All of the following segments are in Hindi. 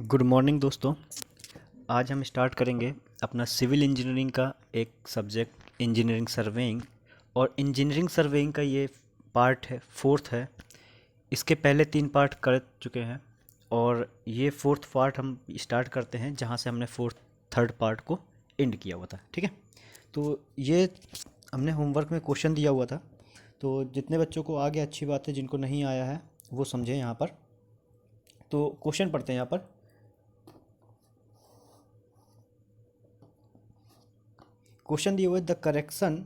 गुड मॉर्निंग दोस्तों। आज हम स्टार्ट करेंगे अपना सिविल इंजीनियरिंग का एक सब्जेक्ट इंजीनियरिंग सर्वेइंग। और इंजीनियरिंग सर्वेइंग का ये पार्ट है, फोर्थ है। इसके पहले 3 पार्ट कर चुके हैं और ये फोर्थ पार्ट हम स्टार्ट करते हैं जहाँ से हमने थर्ड पार्ट को एंड किया हुआ था। ठीक है, तो ये हमने होमवर्क में क्वेश्चन दिया हुआ था, तो जितने बच्चों को आ गया अच्छी बात है, जिनको नहीं आया है वो समझें यहाँ पर। तो क्वेश्चन पढ़ते हैं यहाँ पर। क्वेश्चन दिए हुए the correction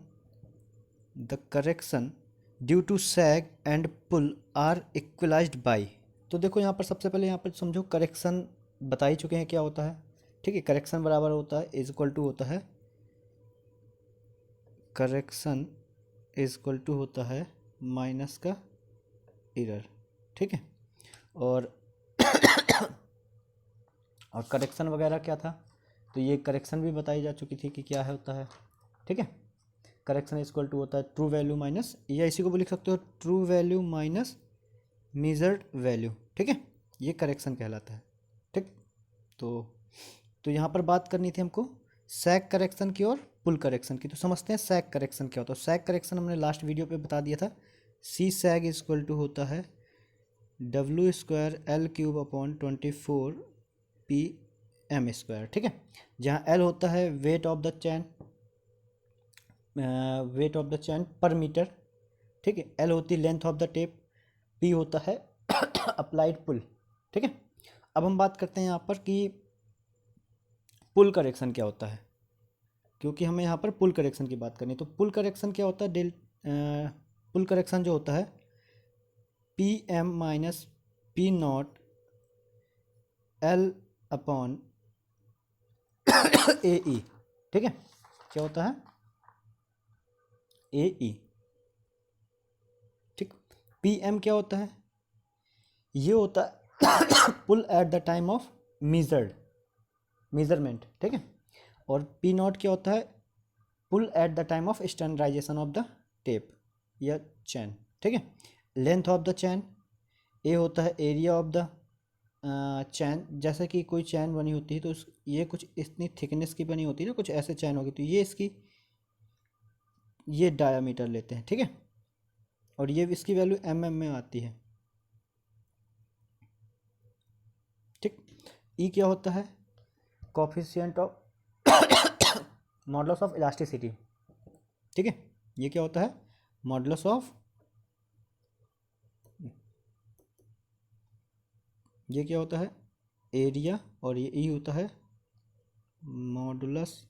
due to sag and pull are equalised by. तो देखो यहाँ पर सबसे पहले यहाँ पर समझो करेक्शन बता ही चुके हैं क्या होता है। ठीक है, करेक्शन बराबर होता है इज इक्वल टू होता है, करेक्शन इज इक्वल टू होता है माइनस का एरर। ठीक है, और और करेक्शन वगैरह क्या था, तो ये करेक्शन भी बताई जा चुकी थी कि क्या है होता है। ठीक है, करेक्शन इक्वल टू होता है ट्रू वैल्यू माइनस, या इसी को भी लिख सकते हो true value minus measured value. ठीक है, ये करेक्शन कहलाता है। ठीक, तो यहाँ पर बात करनी थी हमको सैग करेक्शन की और पुल करेक्शन की। तो समझते हैं सैग करेक्शन क्या होता है। सैग करेक्शन हमने लास्ट वीडियो पे बता दिया था। सी सैग इक्वल टू होता है W square L cube upon 24 P M square. ठीक है, जहाँ एल होता है वेट ऑफ द चैन पर मीटर। ठीक है, एल होती है length of the tape, P होता है अप्लाइड पुल। ठीक है, अब हम बात करते हैं यहाँ पर कि पुल करेक्शन क्या होता है, क्योंकि हमें यहाँ पर पुल करेक्शन की बात करनी है। तो पुल करेक्शन क्या होता है, पुल करेक्शन जो होता है P M minus P naught L upon A E. ठीक है, क्या होता है ए ई। ठीक, पी एम क्या होता है, ये होता है pull at the time of measurement. ठीक है, और पी नॉट क्या होता है, pull at the time of standardisation of the tape या चैन। ठीक है, length of the chain, A होता है एरिया ऑफ द चैन। जैसे कि कोई चैन बनी होती है तो ये कुछ इतनी थिकनेस की बनी होती है ना, कुछ ऐसे चैन होगी, तो ये डायामीटर लेते हैं। ठीक है, और ये इसकी वैल्यू एम में आती है। ठीक, ई क्या होता है, coefficient of modulus of elasticity. ठीक है, ये क्या होता है, मॉडुलस ऑफ, ये क्या होता है एरिया, और ये ई होता है मॉडुलस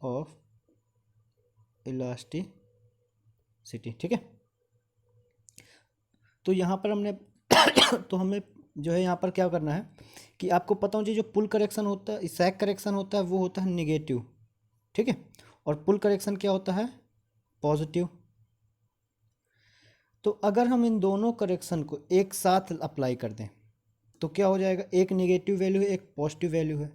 ऑफ इलास्टिसिटी। ठीक है, तो यहाँ पर हमने तो हमें जो है यहाँ पर क्या करना है कि आपको पता होना चाहिए जो पुल करेक्शन होता है, सैग करेक्शन होता है वो होता है निगेटिव। ठीक है, और पुल करेक्शन क्या होता है, पॉजिटिव। तो अगर हम इन दोनों करेक्शन को एक साथ अप्लाई कर दें तो क्या हो जाएगा, एक निगेटिव वैल्यू है एक पॉजिटिव वैल्यू है।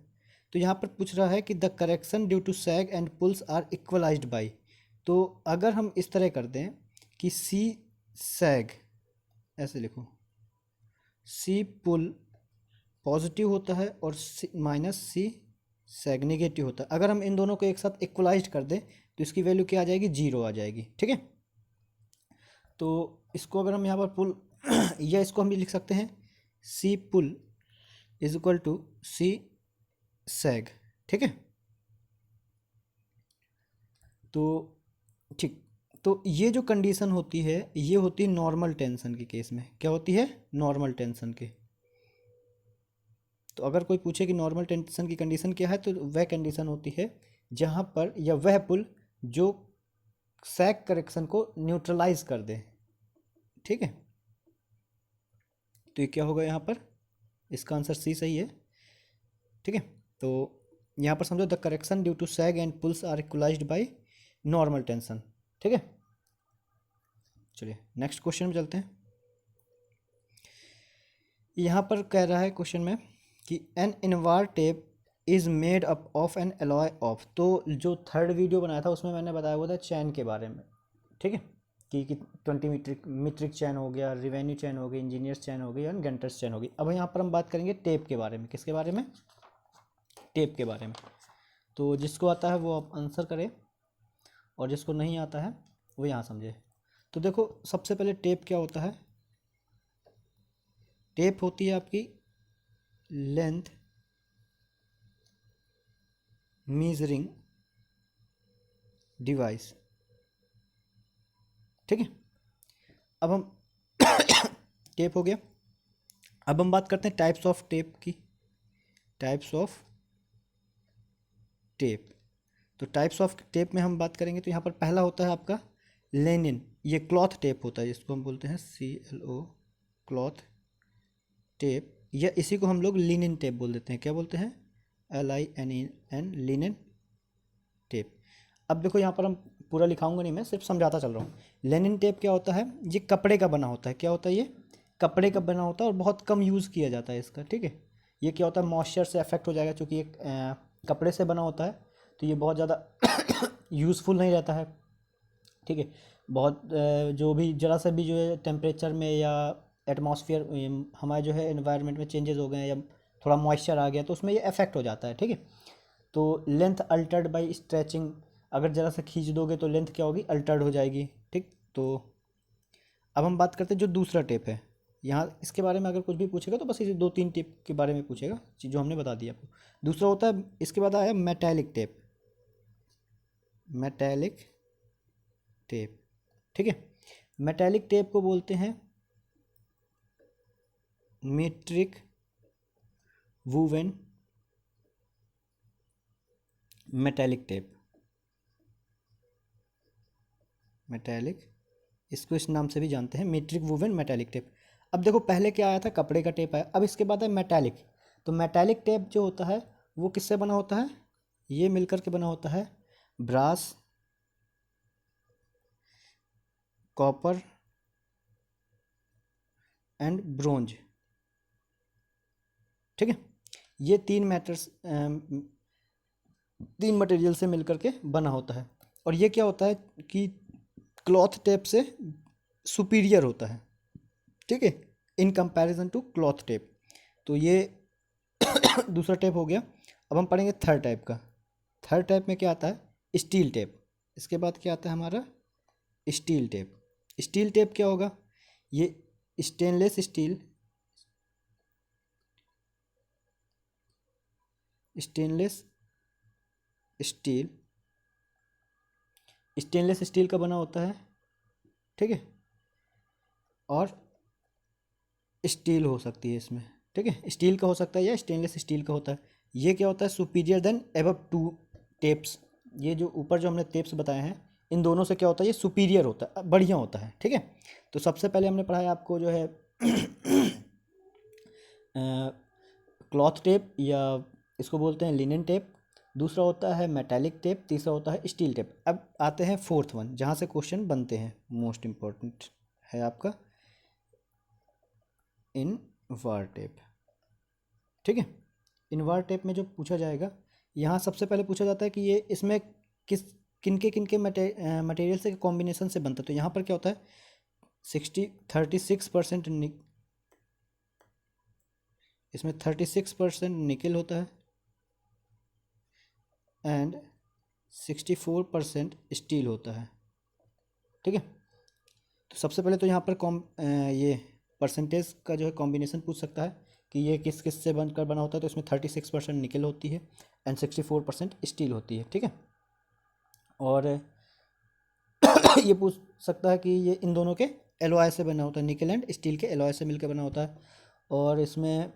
तो यहाँ पर पूछ रहा है कि the correction due to sag and pulls are equalised by. तो अगर हम इस तरह कर दें कि सी सैग, ऐसे लिखो, सी पुल पॉजिटिव होता है और माइनस सी सैग नेगेटिव होता है। अगर हम इन दोनों को एक साथ इक्वलाइज कर दें तो इसकी वैल्यू क्या आ जाएगी, 0 आ जाएगी। ठीक है, तो इसको अगर हम यहाँ पर पुल या इसको हम भी लिख सकते हैं सी पुल इज इक्वल टू सी सैग। ठीक है, तो ठीक, तो ये जो कंडीशन होती है ये होती है नॉर्मल टेंशन के केस में। क्या होती है, नॉर्मल टेंशन के। तो अगर कोई पूछे कि नॉर्मल टेंशन की कंडीशन क्या है, तो वह कंडीशन होती है जहाँ पर, या वह पुल जो सैग करेक्शन को न्यूट्रलाइज कर दे। ठीक है, तो ये क्या होगा यहाँ पर, इसका आंसर सी सही है। ठीक है, तो यहाँ पर समझो the correction due to sag and pulls are equalised by normal tension. ठीक है, चलिए नेक्स्ट क्वेश्चन में चलते हैं। यहाँ पर कह रहा है क्वेश्चन में कि an invar tape is made up of an alloy of. तो जो थर्ड वीडियो बनाया था उसमें मैंने बताया हुआ था चैन के बारे में। ठीक है, कि 20 मीट्रिक चैन हो गया, रिवेन्यू चैन हो गई, इंजीनियर्स चैन हो गई और गेंटर्स चैन हो गई। अब यहाँ पर हम बात करेंगे टेप के बारे में। किसके बारे में? टेप के बारे में। तो जिसको आता है वो आप आंसर करें और जिसको नहीं आता है वो यहाँ समझे। तो देखो सबसे पहले टेप क्या होता है। टेप होती है आपकी लेंथ मीजरिंग डिवाइस, ठीक है। अब हम टेप हो गया। अब हम बात करते हैं टाइप्स ऑफ टेप की। टाइप्स ऑफ टेप, तो टाइप्स ऑफ टेप में हम बात करेंगे तो यहाँ पर पहला होता है आपका लेनिन। ये क्लॉथ टेप होता है जिसको हम बोलते हैं CLO, क्लॉथ टेप, या इसी को हम लोग लिनिन टेप बोल देते हैं। क्या बोलते हैं? LINEN, linen tape. अब देखो यहाँ पर हम पूरा लिखाऊंगा नहीं, मैं सिर्फ समझाता चल रहा हूँ। लेनिन टेप क्या होता है? ये कपड़े का बना होता है। क्या होता है? ये कपड़े का बना होता है और बहुत कम यूज़ किया जाता है इसका, ठीक है। ये क्या होता है? मॉइस्चर से अफेक्ट हो जाएगा, क्योंकि ये कपड़े से बना होता है तो ये बहुत ज़्यादा यूज़फुल नहीं रहता है, ठीक है। बहुत जो भी ज़रा सा भी जो है टेम्परेचर में या एटमॉस्फेयर हमारे जो है एनवायरनमेंट में चेंजेस हो गए हैं या थोड़ा मॉइस्चर आ गया तो उसमें ये अफेक्ट हो जाता है, ठीक है। तो लेंथ अल्टर्ड बाय स्ट्रेचिंग, अगर ज़रा सा खींच दोगे तो लेंथ क्या होगी? अल्टर्ड हो जाएगी, ठीक। तो अब हम बात करते हैं जो दूसरा टेप है। यहाँ इसके बारे में अगर कुछ भी पूछेगा तो बस इसे 2-3 टेप के बारे में पूछेगा जो हमने बता दिया आपको। दूसरा होता है, इसके बाद आया मेटेलिक टेप। मेटेलिक टेप, ठीक है। मेटेलिक टेप को बोलते हैं मीट्रिक वूवेन मेटेलिक टेप। मेटेलिक, इसको इस नाम से भी जानते हैं, मीट्रिक वूवेन मेटेलिक टेप। अब देखो पहले क्या आया था? कपड़े का टेप आया। अब इसके बाद है मेटेलिक। तो मेटेलिक टेप जो होता है वो किससे बना होता है? ये मिलकर के बना होता है ब्रास, कॉपर एंड ब्रोंज, ठीक है। ये तीन मटेरियल से मिलकर के बना होता है। और ये क्या होता है कि क्लॉथ टेप से सुपीरियर होता है, ठीक है, in comparison to cloth tape. तो ये दूसरा टेप हो गया। अब हम पढ़ेंगे थर्ड टाइप का। थर्ड टाइप में क्या आता है? Steel tape. इसके बाद क्या आता है हमारा? Steel tape. स्टील टेप क्या होगा? ये stainless steel, stainless steel, stainless steel का बना होता है, ठीक है। और स्टील हो सकती है इसमें, ठीक है। स्टील का हो सकता है या स्टेनलेस स्टील का होता है। ये क्या होता है? Superior than above two tapes. ये जो ऊपर जो हमने टेप्स बताए हैं इन दोनों से क्या होता है? ये सुपीरियर होता है, बढ़िया होता है, ठीक है। तो सबसे पहले हमने पढ़ा है आपको जो है क्लॉथ टेप या इसको बोलते हैं लिनन टेप। दूसरा होता है मेटेलिक टेप। तीसरा होता है स्टील टेप। अब आते हैं फोर्थ वन, जहाँ से क्वेश्चन बनते हैं। मोस्ट इम्पॉर्टेंट है आपका इनवार टेप, ठीक है। इनवार टेप में जो पूछा जाएगा, यहाँ सबसे पहले पूछा जाता है कि ये इसमें किनके मटेरियल से कॉम्बिनेशन से बनता है। तो यहाँ पर क्या होता है? 36% इसमें 36% निकल होता है एंड 64% स्टील होता है, ठीक है। तो सबसे पहले तो यहाँ पर ये परसेंटेज का जो है कॉम्बिनेशन पूछ सकता है कि ये किस किस से बनकर बना होता है। तो इसमें 36% निकल होती है एंड 64% स्टील होती है, ठीक है। और ये पूछ सकता है कि ये इन दोनों के एलॉय से बना होता है, निकल एंड स्टील के एलॉय से मिलकर बना होता है। और इसमें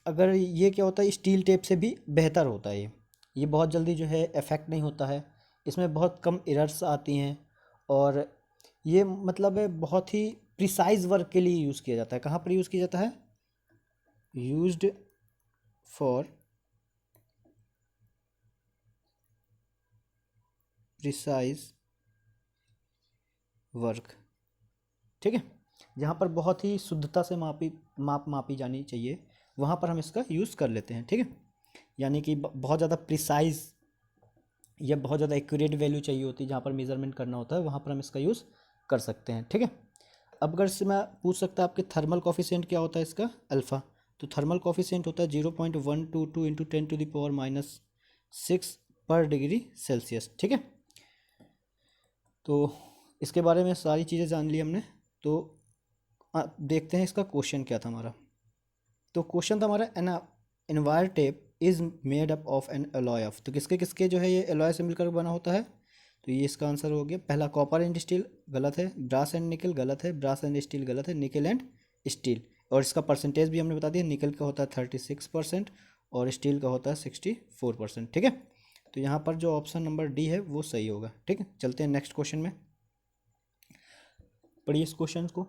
अगर ये क्या होता है, स्टील टेप से भी बेहतर होता है ये बहुत जल्दी जो है इफेक्ट नहीं होता है, इसमें बहुत कम एरर्स आती हैं। और ये मतलब है बहुत ही प्रिसाइज वर्क के लिए यूज़ किया जाता है। कहाँ पर यूज़ किया जाता है? यूज्ड फॉर प्रिसाइज वर्क, ठीक है। जहाँ पर बहुत ही शुद्धता से मापी जानी चाहिए वहाँ पर हम इसका यूज़ कर लेते हैं, ठीक है। यानी कि बहुत ज़्यादा प्रिसाइज या बहुत ज़्यादा एक्यूरेट वैल्यू चाहिए होती है, जहाँ पर मेजरमेंट करना होता है वहाँ पर हम इसका यूज़ कर सकते हैं, ठीक है। अब अगर इससे मैं पूछ सकता आपके थर्मल कॉफिशिएंट क्या होता है इसका, अल्फ़ा, तो थर्मल कॉफिशिएंट होता है 0.122 इंटू 10⁻⁻6 पर डिग्री सेल्सियस, ठीक है। तो इसके बारे में सारी चीज़ें जान ली हमने। तो देखते हैं इसका क्वेश्चन क्या था हमारा। तो क्वेश्चन था हमारा, an invar tape is made up of an alloy of, तो किसके किसके जो है ये एलॉय से मिलकर बना होता है, तो ये इसका आंसर हो गया। पहला कॉपर एंड स्टील गलत है, ब्रास एंड निकल गलत है, ब्रास एंड स्टील गलत है, निकल एंड स्टील। और इसका परसेंटेज भी हमने बता दिया, निकल का होता है 36% और स्टील का होता है 64%, ठीक है। तो यहाँ पर जो ऑप्शन नंबर डी है वो सही होगा, ठीक है। चलते हैं नेक्स्ट क्वेश्चन में, पढ़िए इस क्वेश्चन को।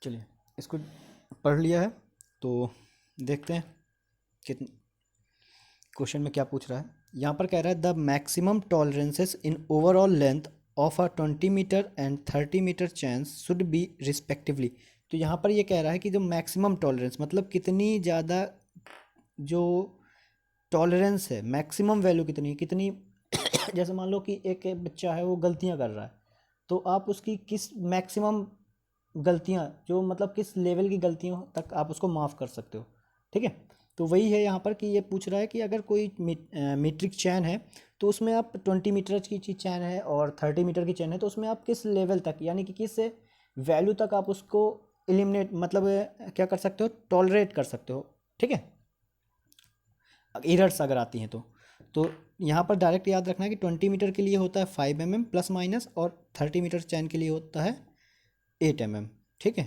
चलिए इसको पढ़ लिया है, तो देखते हैं कितने क्वेश्चन में क्या पूछ रहा है। यहाँ पर कह रहा है the maximum tolerances in overall length of a 20 metre and 30 metre chains should be respectively. तो यहाँ पर ये कह रहा है कि जो मैक्सिमम टॉलरेंस मतलब कितनी ज़्यादा जो टॉलरेंस है, मैक्सिमम वैल्यू कितनी जैसे मान लो कि एक बच्चा है वो गलतियाँ कर रहा है, तो आप उसकी किस मैक्सिमम गलतियाँ जो मतलब किस लेवल की गलतियों तक आप उसको माफ़ कर सकते हो, ठीक है। तो वही है यहाँ पर कि ये पूछ रहा है कि अगर कोई मीट्रिक चैन है तो उसमें आप 20 मीटर की चैन है और 30 मीटर की चैन है, तो उसमें आप किस लेवल तक यानी कि किस वैल्यू तक आप उसको एलिमिनेट मतलब क्या कर सकते हो, टॉलरेट कर सकते हो, ठीक है, एरर्स अगर आती हैं तो यहाँ पर डायरेक्ट याद रखना है कि 20 मीटर के लिए होता है 5 mm प्लस माइनस और 30 मीटर चैन के लिए होता है 8 mm, ठीक है।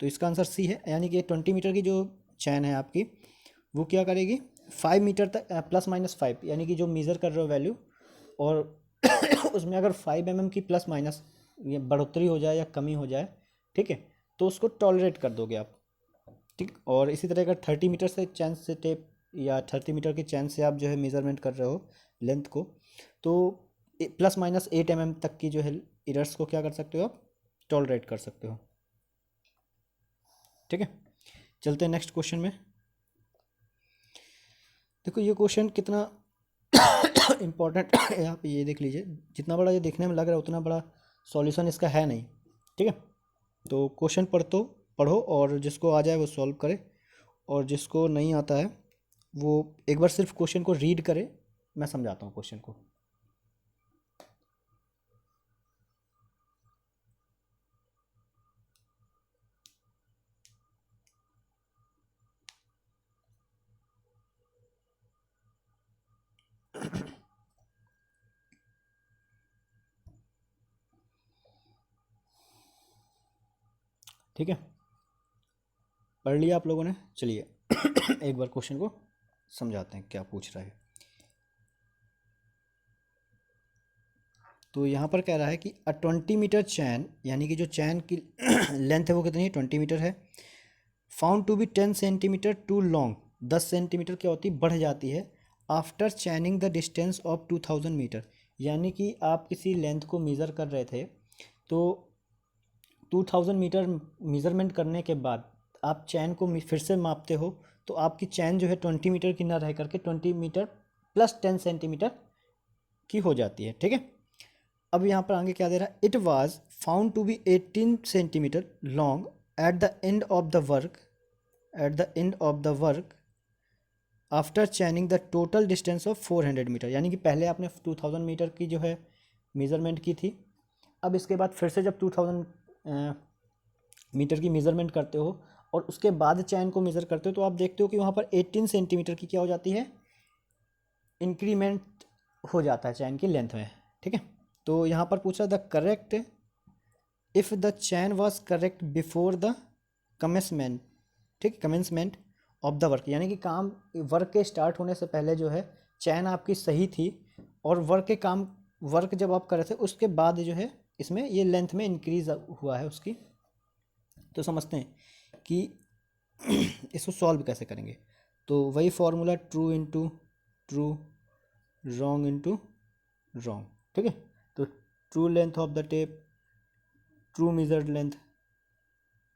तो इसका आंसर सी है, यानी कि 20 मीटर की जो चैन है आपकी वो क्या करेगी 5 मीटर तक प्लस माइनस 5, यानी कि जो मेज़र कर रहे हो वैल्यू, और उसमें अगर 5 mm की प्लस माइनस ये बढ़ोतरी हो जाए या कमी हो जाए, ठीक है, तो उसको टॉलरेट कर दोगे आप, ठीक। और इसी तरह अगर 30 मीटर से चैन से टेप या 30 मीटर की चैन से आप जो है मेज़रमेंट कर रहे हो लेंथ को, तो प्लस माइनस 8 mm तक की जो है एरर्स को क्या कर सकते हो आप, टॉलरेट कर सकते हो, ठीक है। चलते हैं नेक्स्ट क्वेश्चन में। देखो ये क्वेश्चन कितना इम्पोर्टेंट है, आप ये देख लीजिए, जितना बड़ा ये देखने में लग रहा है उतना बड़ा सॉल्यूशन इसका है नहीं, ठीक है। तो क्वेश्चन पढ़ो और जिसको आ जाए वो सॉल्व करे, और जिसको नहीं आता है वो एक बार सिर्फ क्वेश्चन को रीड करे, मैं समझाता हूँ क्वेश्चन को। ठीक है, पढ़ लिया आप लोगों ने, चलिए एक बार क्वेश्चन को समझाते हैं क्या पूछ रहा है। तो यहाँ पर कह रहा है कि अ 20 मीटर चैन, यानी कि जो चैन की लेंथ है वो कितनी है, 20 मीटर है, found to be 10 centimetre too long, 10 centimetre क्या होती है, बढ़ जाती है, after chaining the distance of 2000 metre. यानी कि आप किसी लेंथ को मेज़र कर रहे थे, तो 2000 मीटर मेज़रमेंट करने के बाद आप चैन को फिर से मापते हो, तो आपकी चैन जो है 20 मीटर की ना रह करके 20 मीटर प्लस 10 सेंटीमीटर की हो जाती है, ठीक है। अब यहाँ पर आगे क्या दे रहा है, it was found to be 18 centimetre long at the end of the work, at the end of the work after chaining the total distance of 400 metre. यानी कि पहले आपने 2000 मीटर की जो है मेज़रमेंट की थी, अब इसके बाद फिर से जब 2000 मीटर की मेज़रमेंट करते हो और उसके बाद चैन को मेज़र करते हो, तो आप देखते हो कि वहाँ पर 18 सेंटीमीटर की क्या हो जाती है, इंक्रीमेंट हो जाता है चैन की लेंथ में, ठीक है। तो यहाँ पर पूछा the correct if the chain was correct before the commencement, ठीक, कमेंसमेंट ऑफ द वर्क, यानी कि काम वर्क के स्टार्ट होने से पहले जो है चैन आपकी सही थी, और वर्क जब आप कर रहे थे उसके बाद जो है इसमें ये लेंथ में इंक्रीज हुआ है उसकी। तो समझते हैं कि इसको सॉल्व कैसे करेंगे। तो वही formula, true into true, wrong into wrong, ठीक है। तो true length of the tape, true measured length,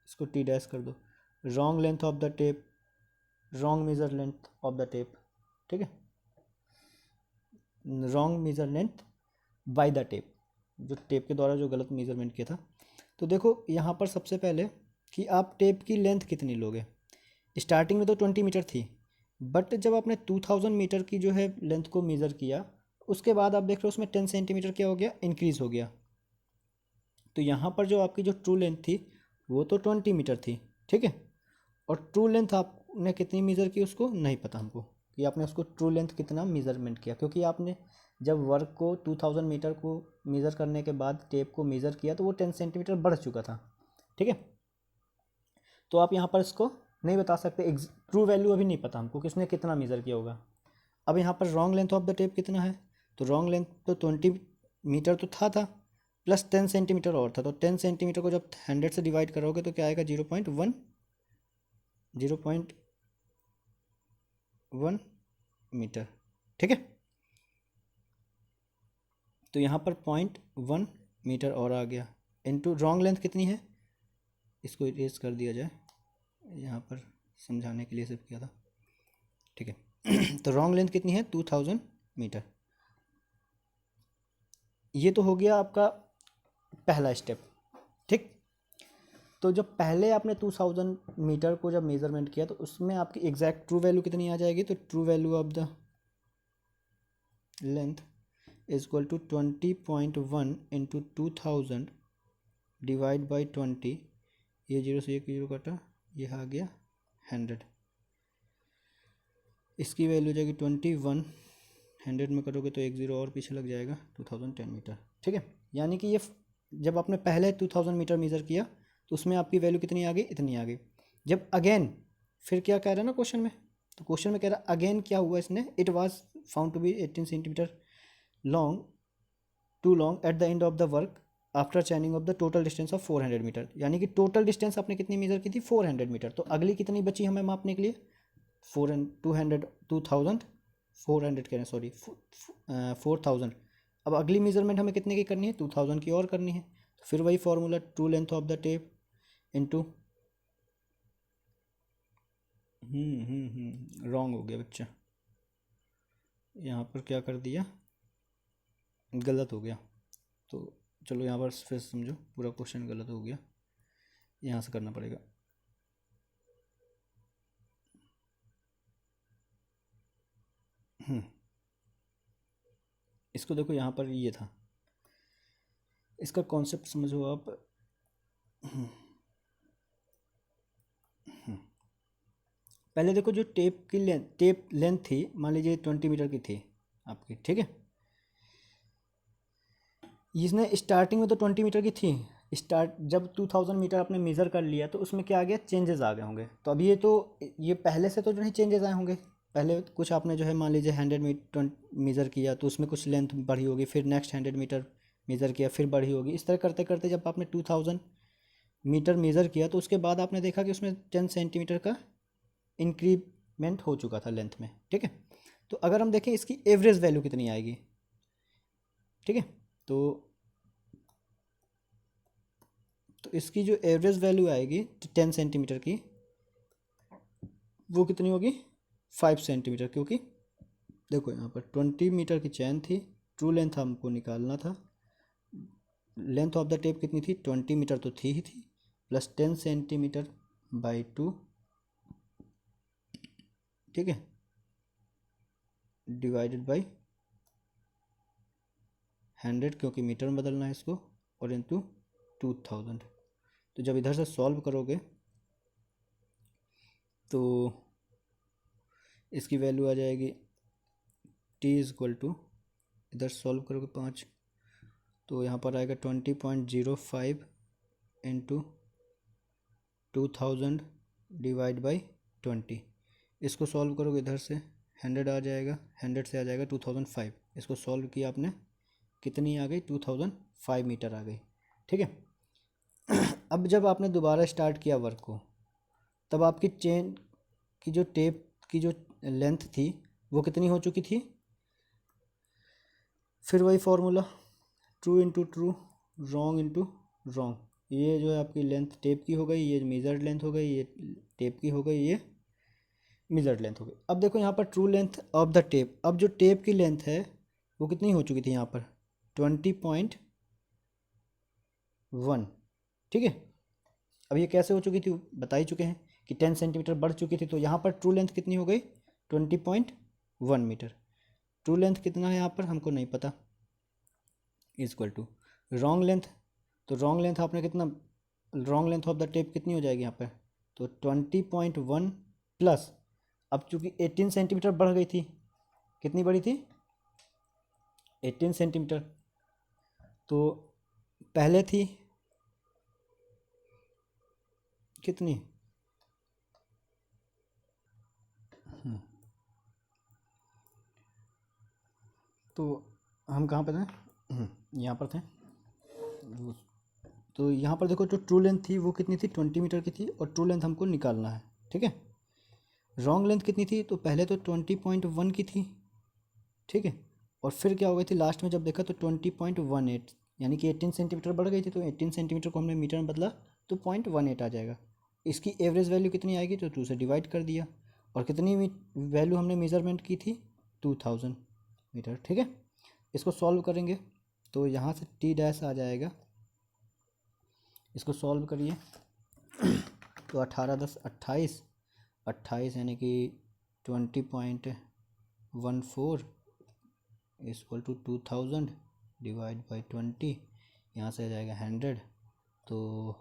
इसको टी डैश कर दो, wrong length of the tape, wrong major length of the tape, ठीक है, wrong major length by the tape, जो टेप के द्वारा जो गलत मेजरमेंट किया था। तो देखो यहाँ पर सबसे पहले कि आप टेप की लेंथ कितनी लोगे। स्टार्टिंग में तो 20 मीटर थी, बट जब आपने 2000 मीटर की जो है लेंथ को मेज़र किया, उसके बाद आप देख रहे हो उसमें 10 सेंटीमीटर क्या हो गया, इंक्रीज़ हो गया। तो यहाँ पर जो आपकी जो ट्रू लेंथ थी वो तो 20 मीटर थी, ठीक है, और ट्रू लेंथ आपने कितनी मेज़र की उसको नहीं पता हमको कि आपने उसको ट्रू लेंथ कितना मेज़रमेंट किया, क्योंकि आपने जब वर्क को 2000 मीटर को मेज़र करने के बाद टेप को मेज़र किया तो वो 10 सेंटीमीटर बढ़ चुका था, ठीक है। तो आप यहाँ पर इसको नहीं बता सकते, ट्रू वैल्यू अभी नहीं पता हमको किसने कितना मेज़र किया होगा। अब यहाँ पर wrong length of the tape कितना है, तो रॉन्ग लेंथ तो 20 मीटर तो था प्लस 10 सेंटीमीटर और था, तो 10 सेंटीमीटर को जब 100 से डिवाइड करोगे तो क्या आएगा 0.1 मीटर, ठीक है। तो यहाँ पर 0.1 मीटर और आ गया, इनटू रॉन्ग लेंथ कितनी है, इसको इरेज कर दिया जाए, यहाँ पर समझाने के लिए सिर्फ किया था, ठीक है। तो रॉन्ग लेंथ कितनी है 2000 मीटर। ये तो हो गया आपका पहला स्टेप, ठीक। तो जब पहले आपने 2000 मीटर को जब मेज़रमेंट किया तो उसमें आपकी एग्जैक्ट ट्रू वैल्यू कितनी आ जाएगी, तो true value of the length is equal to 20.1 into 2000 divide by 20, ये जीरो से एक जीरो कटा, ये आ गया 100, इसकी वैल्यू हो जाएगी 21, 100 में करोगे तो एक ज़ीरो और पीछे लग जाएगा, 2010 मीटर, ठीक है। यानी कि ये जब आपने पहले 2000 मीटर मेज़र किया तो उसमें आपकी वैल्यू कितनी आ गई, इतनी आ गई। जब अगेन फिर क्या कह रहा है ना क्वेश्चन में, तो क्वेश्चन में कह रहा है अगेन क्या हुआ इसने, it was found to be 18 centimetre long, too long at the end of the work after chaining of the total distance of 400 metre. यानी कि टोटल डिस्टेंस आपने कितनी मेजर की थी 400 मीटर, तो अगली कितनी बची हमें मापने के लिए 400 2000 400 कह रहे हैं सॉरी 4000। अब अगली मेजरमेंट हमें कितने की करनी है, 2000 की और करनी है। तो फिर वही formula true length of the tape into wrong हो गया बच्चा, यहाँ पर क्या कर दिया, गलत हो गया। तो चलो यहाँ पर फिर समझो, पूरा क्वेश्चन गलत हो गया, यहाँ से करना पड़ेगा। इसको देखो यहाँ पर ये था, इसका कॉन्सेप्ट समझो आप। पहले देखो जो टेप लेंथ थी, मान लीजिए 20 मीटर की थी आपकी, ठीक है। इसने स्टार्टिंग में तो 20 मीटर की थी, जब 2000 मीटर आपने मेज़र कर लिया तो उसमें क्या आ गया, चेंजेस आ गए होंगे। तो अभी ये पहले से तो नहीं चेंजेस आए होंगे, पहले कुछ आपने जो है मान लीजिए 100 मीटर मेज़र किया तो उसमें कुछ लेंथ बढ़ी होगी, फिर नेक्स्ट 100 मीटर मेज़र किया फिर बढ़ी होगी। इस तरह करते करते जब आपने 2000 मीटर मेज़र किया तो उसके बाद आपने देखा कि उसमें 10 सेंटीमीटर का इंक्रीमेंट हो चुका था लेंथ में, ठीक है। तो अगर हम देखें इसकी एवरेज वैल्यू कितनी आएगी, ठीक है, तो इसकी जो एवरेज वैल्यू आएगी 10 सेंटीमीटर की, वो कितनी होगी 5 सेंटीमीटर, क्योंकि देखो यहाँ पर 20 मीटर की चैन थी, ट्रू लेंथ हमको निकालना था, लेंथ ऑफ द टेप कितनी थी 20 मीटर तो थी ही थी, प्लस 10 सेंटीमीटर बाई 2, ठीक है, डिवाइडेड बाई 100 क्योंकि मीटर में बदलना है इसको, और इंटू 2000। तो जब इधर से सॉल्व करोगे तो इसकी वैल्यू आ जाएगी t इज इक्वल टू, इधर सॉल्व करोगे 5, तो यहाँ पर आएगा 20.05 इंटू 2000 डिवाइड बाई 20। इसको सॉल्व करोगे इधर से 100 आ जाएगा, 100 से आ जाएगा 2005, इसको सॉल्व किया आपने, कितनी आ गई 2005 मीटर आ गई, ठीक है। अब जब आपने दोबारा स्टार्ट किया वर्क को, तब आपकी चेन की जो टेप की जो लेंथ थी वो कितनी हो चुकी थी, फिर वही formula true into true, wrong into wrong. ये जो है आपकी लेंथ टेप की हो गई, ये मेजर्ड लेंथ हो गई, ये टेप की हो गई, ये मेजर्ड लेंथ हो गई। अब देखो यहाँ पर true length of the tape, अब जो टेप की लेंथ है वो कितनी हो चुकी थी यहाँ पर 20.1, ठीक है। अब ये कैसे हो चुकी थी बता ही चुके हैं कि 10 सेंटीमीटर बढ़ चुकी थी, तो यहाँ पर ट्रू लेंथ कितनी हो गई 20.1 मीटर। ट्रू लेंथ कितना है यहाँ पर हमको नहीं पता, इक्वल टू रॉन्ग लेंथ, तो रॉन्ग लेंथ आपने कितना, wrong length of the tape कितनी हो जाएगी यहाँ पर, तो 20.1 प्लस, अब चूँकि 18 सेंटीमीटर बढ़ गई थी, कितनी बढ़ी थी 18 सेंटीमीटर, तो पहले थी कितनी, तो हम कहाँ पर थे, यहाँ पर थे। तो यहाँ पर देखो जो ट्रू लेंथ थी वो कितनी थी 20 मीटर की थी, और ट्रू लेंथ हमको निकालना है, ठीक है। रॉन्ग लेंथ कितनी थी, तो पहले तो 20.1 की थी, ठीक है, और फिर क्या हो गई थी लास्ट में जब देखा तो 20.18, यानी कि 18 सेंटीमीटर बढ़ गई थी, तो 18 सेंटीमीटर को हमने मीटर में बदला तो 0.18 आ जाएगा। इसकी एवरेज वैल्यू कितनी आएगी, तो 2 से डिवाइड कर दिया, और कितनी वैल्यू हमने मेज़रमेंट की थी 2000 मीटर, ठीक है। इसको सॉल्व करेंगे तो यहाँ से टी डैश आ जाएगा, इसको सॉल्व करिए तो 18 10 28, 28 यानी कि 20.14 इक्वल टू 2000 डिवाइड बाई 20, यहाँ से आ जाएगा 100, तो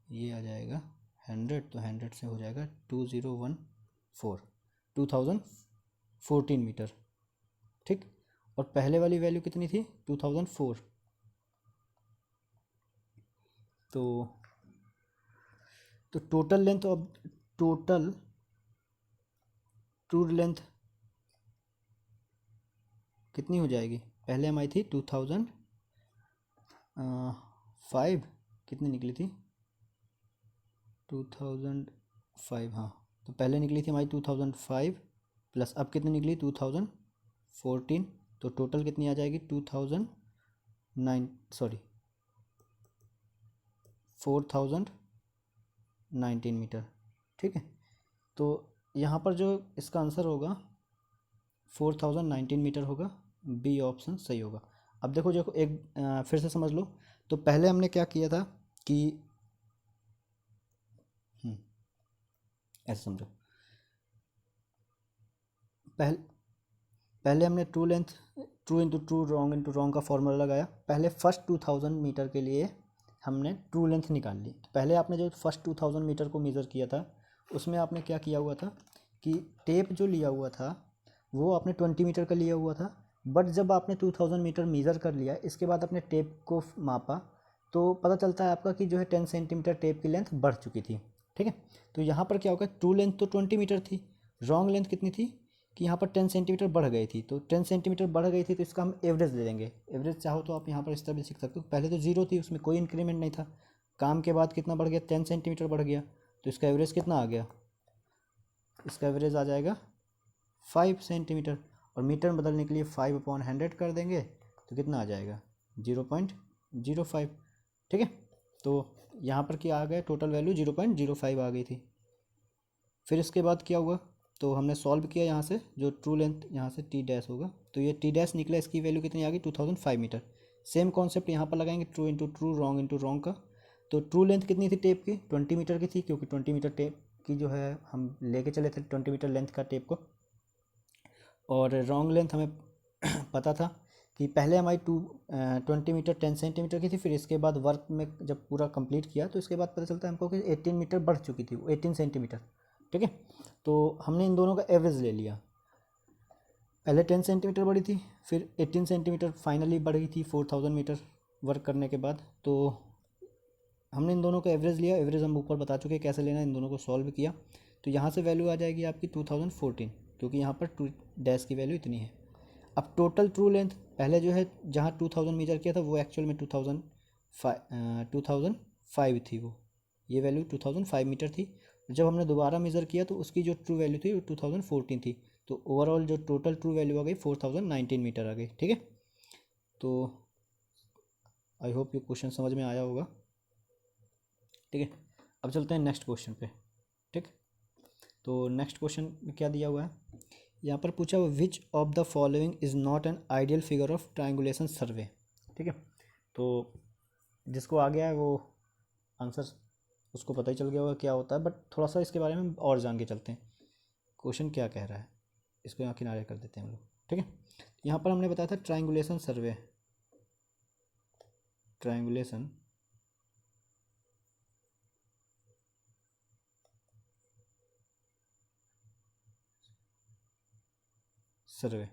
ये आ जाएगा 100, तो 100 से हो जाएगा 2014 मीटर, ठीक। और पहले वाली वैल्यू कितनी थी 2004, तो total length of, total true length कितनी हो जाएगी, पहले हम आई थी 2005, कितनी निकली थी 2005, हाँ, तो पहले निकली थी हमारी 2005 प्लस अब कितनी निकली 2014, तो टोटल कितनी आ जाएगी 4019 मीटर, ठीक है। तो यहाँ पर जो इसका आंसर होगा 4019 मीटर होगा, बी ऑप्शन सही होगा। अब देखो जो एक फिर से समझ लो, तो पहले हमने क्या किया था कि ऐसे समझो, पहले पहले हमने true length, true into true wrong into wrong का फॉर्मूला लगाया, पहले फर्स्ट 2000 मीटर के लिए हमने ट्रू लेंथ निकाल ली। तो पहले आपने जो फर्स्ट 2000 मीटर को मेज़र किया था उसमें आपने क्या किया हुआ था कि टेप जो लिया हुआ था वो आपने 20 मीटर का लिया हुआ था, बट जब आपने 2000 मीटर मेज़र कर लिया इसके बाद अपने टेप को मापा तो पता चलता है आपका कि जो है 10 सेंटीमीटर टेप की लेंथ बढ़ चुकी थी, ठीक है। तो यहाँ पर क्या होगा, ट्रू लेंथ तो 20 मीटर थी, रॉन्ग लेंथ कितनी थी कि यहाँ पर 10 सेंटीमीटर बढ़ गई थी, तो 10 सेंटीमीटर बढ़ गई थी तो इसका हम एवरेज ले लेंगे। एवरेज चाहो तो आप यहाँ पर इस तरह भी सीख सकते हो, पहले तो जीरो थी उसमें कोई इंक्रीमेंट नहीं था, काम के बाद कितना बढ़ गया 10 सेंटीमीटर बढ़ गया, तो इसका एवरेज कितना आ गया, इसका एवरेज आ जाएगा 5 सेंटीमीटर, और मीटर में बदलने के लिए 5/100 कर देंगे तो कितना आ जाएगा 0.05, ठीक है। तो यहाँ पर क्या आ गया, टोटल वैल्यू 0.05 आ गई थी। फिर इसके बाद क्या हुआ, तो हमने सॉल्व किया यहाँ से, जो ट्रू लेंथ यहाँ से टी डैश होगा तो ये टी डैश निकला, इसकी वैल्यू कितनी आ गई 2005 मीटर। सेम कॉन्सेप्ट यहाँ पर लगाएंगे, true into true wrong into wrong का। तो ट्रू लेंथ कितनी थी टेप की 20 मीटर की थी, क्योंकि 20 मीटर टेप की जो है हम लेके चले थे 20 मीटर लेंथ का टेप को। और रॉन्ग लेंथ हमें पता था कि पहले हमारी 20 मीटर 10 सेंटीमीटर की थी, फिर इसके बाद वर्क में जब पूरा कंप्लीट किया तो इसके बाद पता चलता है हमको कि 18 मीटर बढ़ चुकी थी, 18 सेंटीमीटर, ठीक है। तो हमने इन दोनों का एवरेज ले लिया, पहले 10 सेंटीमीटर बढ़ी थी फिर 18 सेंटीमीटर फाइनली बढ़ गई थी 4000 मीटर वर्क करने के बाद। तो हमने इन दोनों का एवरेज लिया, एवरेज हम ऊपर बता चुके हैं कैसे लेना, इन दोनों को सॉल्व किया तो यहाँ से वैल्यू आ जाएगी आपकी 2014, क्योंकि यहाँ पर टू डैश की वैल्यू इतनी है। अब टोटल ट्रू लेंथ पहले जो है जहाँ 2000 मीटर किया था वो एक्चुअल में 2005 थी, वो ये वैल्यू 2005 मीटर थी। जब हमने दोबारा मेज़र किया तो उसकी जो ट्रू वैल्यू थी वो 2014 थी, तो ओवरऑल जो टोटल ट्रू वैल्यू आ गई 4019 मीटर आ गई, ठीक है। तो आई होप ये क्वेश्चन समझ में आया होगा, ठीक है। अब चलते हैं नेक्स्ट क्वेश्चन पे, ठीक। तो नेक्स्ट क्वेश्चन में क्या दिया हुआ है, यहाँ पर पूछा हुआ which of the following is not an ideal figure of triangulation survey. ठीक है, तो जिसको आ गया है वो आंसर उसको पता ही चल गया होगा क्या होता है, बट थोड़ा सा इसके बारे में और जान के चलते हैं क्वेश्चन क्या कह रहा है। इसको यहाँ किनारे कर देते हैं हम लोग। ठीक है, यहाँ पर हमने बताया था ट्रायंगुलेशन सर्वे, ट्रायंगुलेशन सर्वे।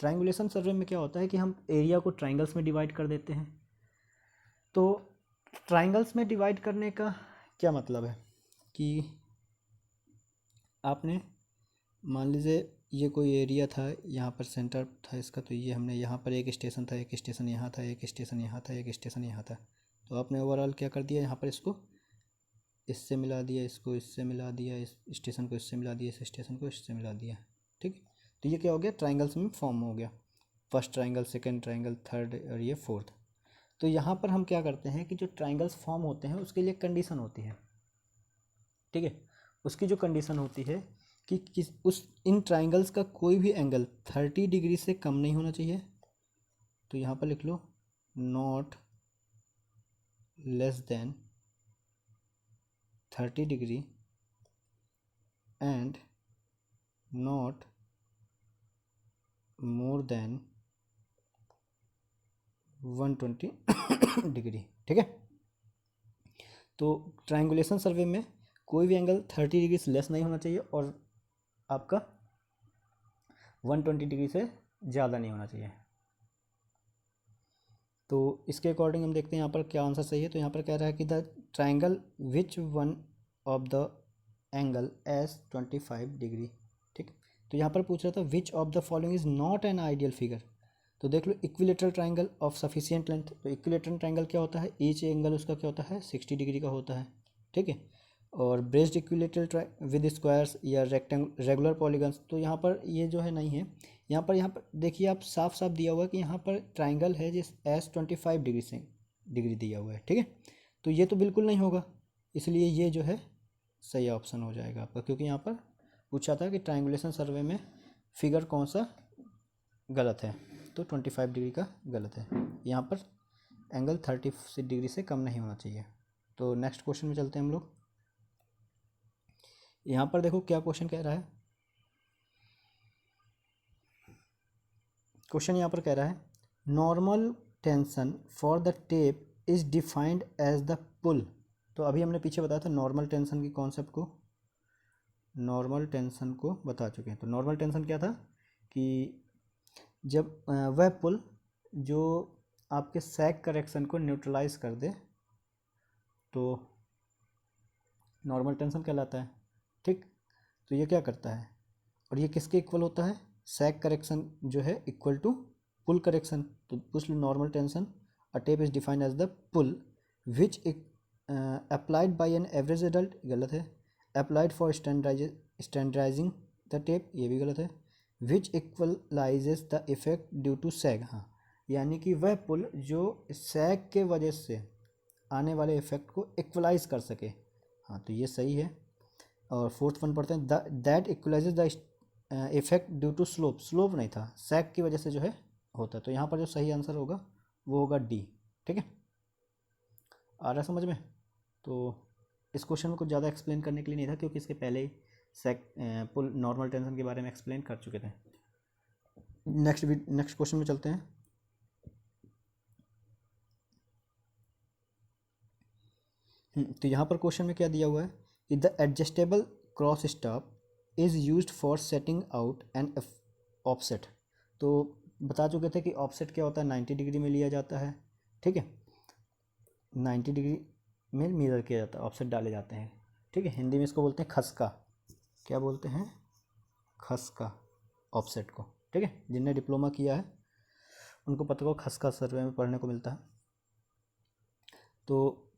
ट्रायंगुलेशन सर्वे में क्या होता है कि हम एरिया को ट्रायंगल्स में डिवाइड कर देते हैं। तो ट्रायंगल्स में डिवाइड करने का क्या मतलब है कि आपने मान लीजिए ये कोई एरिया था, यहाँ पर सेंटर था इसका, तो ये हमने यहाँ पर एक स्टेशन था, एक स्टेशन यहाँ था, एक स्टेशन यहाँ था, एक स्टेशन यहाँ था। तो आपने ओवरऑल क्या कर दिया, यहाँ पर इसको इससे मिला दिया, इसको इससे मिला दिया, इस स्टेशन को इससे मिला दिया, इस स्टेशन को इससे मिला दिया। ठीक, तो ये क्या हो गया, ट्रायंगल्स में फॉर्म हो गया, first triangle, second triangle, third और ये फोर्थ। तो यहाँ पर हम क्या करते हैं कि जो ट्रायंगल्स फॉर्म होते हैं उसके लिए कंडीशन होती है। ठीक है, उसकी जो कंडीशन होती है कि किस उस इन ट्रायंगल्स का कोई भी एंगल 30 डिग्री से कम नहीं होना चाहिए। तो यहाँ पर लिख लो not less than 30 degree and not more than 120 degree. ठीक है, तो ट्रायंगुलेशन सर्वे में कोई भी एंगल 30 डिग्री से लेस नहीं होना चाहिए और आपका 120 डिग्री से ज़्यादा नहीं होना चाहिए। तो इसके अकॉर्डिंग हम देखते हैं यहाँ पर क्या आंसर सही है। तो यहाँ पर कह रहा है कि the triangle which one of the angle is 25 degree. ठीक, तो यहाँ पर पूछ रहा था which of the following is not an ideal figure. तो देख लो equilateral triangle of sufficient length. तो इक्विलेटरल ट्रायंगल क्या होता है, ईच एंगल उसका क्या होता है 60 डिग्री का होता है। ठीक है, और ब्रेस्ड इक्विलेटरल विद स्क्वायर्स या रेगुलर पॉलीगन्स, तो यहाँ पर ये जो है नहीं है। यहाँ पर देखिए आप साफ साफ दिया हुआ है कि यहाँ पर ट्राइंगल है जिस एस 25 डिग्री से डिग्री दिया हुआ है। ठीक है, तो ये तो बिल्कुल नहीं होगा, इसलिए ये जो है सही ऑप्शन हो जाएगा आपका, क्योंकि यहाँ पर पूछा था कि ट्रायंगुलेशन सर्वे में फिगर कौन सा गलत है, तो 25 डिग्री का गलत है। यहाँ पर एंगल 30 डिग्री से कम नहीं होना चाहिए। तो नेक्स्ट क्वेश्चन में चलते हैं हम लोग। यहाँ पर देखो क्या क्वेश्चन कह रहा है। क्वेश्चन यहाँ पर कह रहा है normal tension for the tape is defined as the pull. तो अभी हमने पीछे बताया था नॉर्मल टेंशन की कॉन्सेप्ट को, नॉर्मल टेंशन को बता चुके हैं। तो नॉर्मल टेंशन क्या था कि जब वह पुल जो आपके सैग करेक्शन को न्यूट्रलाइज कर दे तो नॉर्मल टेंशन कहलाता है। ठीक, तो ये क्या करता है और ये किसके इक्वल होता है, सैग करेक्शन जो है इक्वल टू पुल करेक्शन। तो पूछ लो normal tension a tape is defined as the pull which applied by an average adult, गलत है। Applied for standardising the tape, ये भी गलत है। Which equalises the effect due to sag, हाँ, यानी कि वह पुल जो सैग के वजह से आने वाले इफेक्ट को इक्वलाइज कर सके। हाँ, तो ये सही है। और फोर्थ वन पढ़ते हैं that equalises the effect due to slope, slope नहीं था, सैग की वजह से जो है होता है। तो यहाँ पर जो सही आंसर होगा वो होगा डी। ठीक है, आ रहा है समझ में। तो इस क्वेश्चन में कुछ ज़्यादा एक्सप्लेन करने के लिए नहीं था, क्योंकि इसके पहले ही पुल नॉर्मल टेंशन के बारे में एक्सप्लेन कर चुके थे। नेक्स्ट क्वेश्चन में चलते हैं। तो यहाँ पर क्वेश्चन में क्या दिया हुआ है कि the adjustable cross stop is used for setting out and offset. तो बता चुके थे कि ऑफसेट क्या होता है, 90 डिग्री में लिया जाता है। ठीक है, 90 डिग्री में मिरर किया जाता है, ऑफसेट डाले जाते हैं। ठीक है, हिंदी में इसको बोलते हैं खसका। क्या बोलते हैं, खसका ऑफसेट को। ठीक है, जिनने डिप्लोमा किया है उनको पता होगा खसका सर्वे में पढ़ने को मिलता है। तो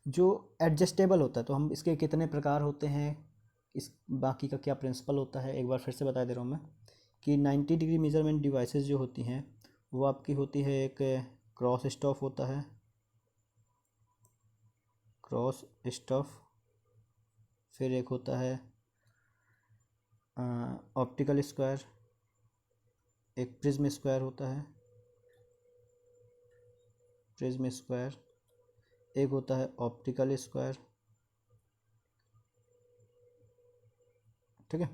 जो एडजस्टेबल होता है तो हम इसके कितने प्रकार होते हैं, इस बाकी का क्या प्रिंसिपल होता है, एक बार फिर से बता दे रहा हूँ मैं कि 90 डिग्री मेजरमेंट डिवाइसेस जो होती हैं वो आपकी होती है, एक क्रॉस स्टॉप होता है, क्रॉस स्टॉप, फिर एक होता है ऑप्टिकल स्क्वायर, एक प्रिज्म स्क्वायर होता है, प्रिज्म स्क्वायर, एक होता है ऑप्टिकल स्क्वायर, ठीक है।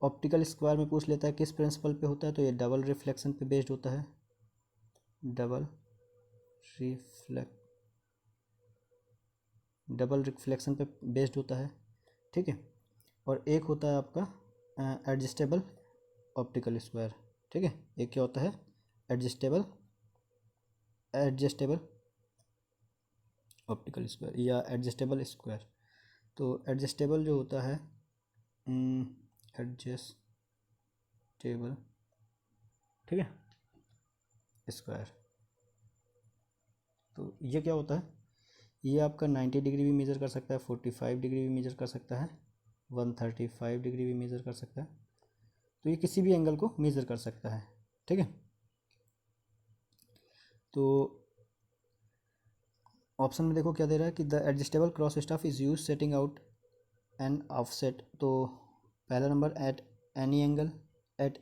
ऑप्टिकल स्क्वायर में पूछ लेता है किस प्रिंसिपल पे होता है, तो ये डबल रिफ्लेक्शन पे बेस्ड होता है, डबल रिफ्लेक्शन पे बेस्ड होता है, ठीक है। और एक होता है आपका एडजस्टेबल ऑप्टिकल स्क्वायर, ठीक है। एक क्या होता है, एडजस्टेबल ऑप्टिकल स्क्वायर या एडजस्टेबल स्क्वायर। तो एडजस्टेबल जो होता है, एडजस्टेबल, ठीक है, स्क्वायर, तो ये क्या होता है, ये आपका 90 डिग्री भी मेज़र कर सकता है, 45 डिग्री भी मेज़र कर सकता है, 135 डिग्री भी मेज़र कर सकता है, तो ये किसी भी एंगल को मेज़र कर सकता है, ठीक है। तो ऑप्शन में देखो क्या दे रहा है कि the adjustable cross staff is use setting out an offset. तो पहला number at any angle, at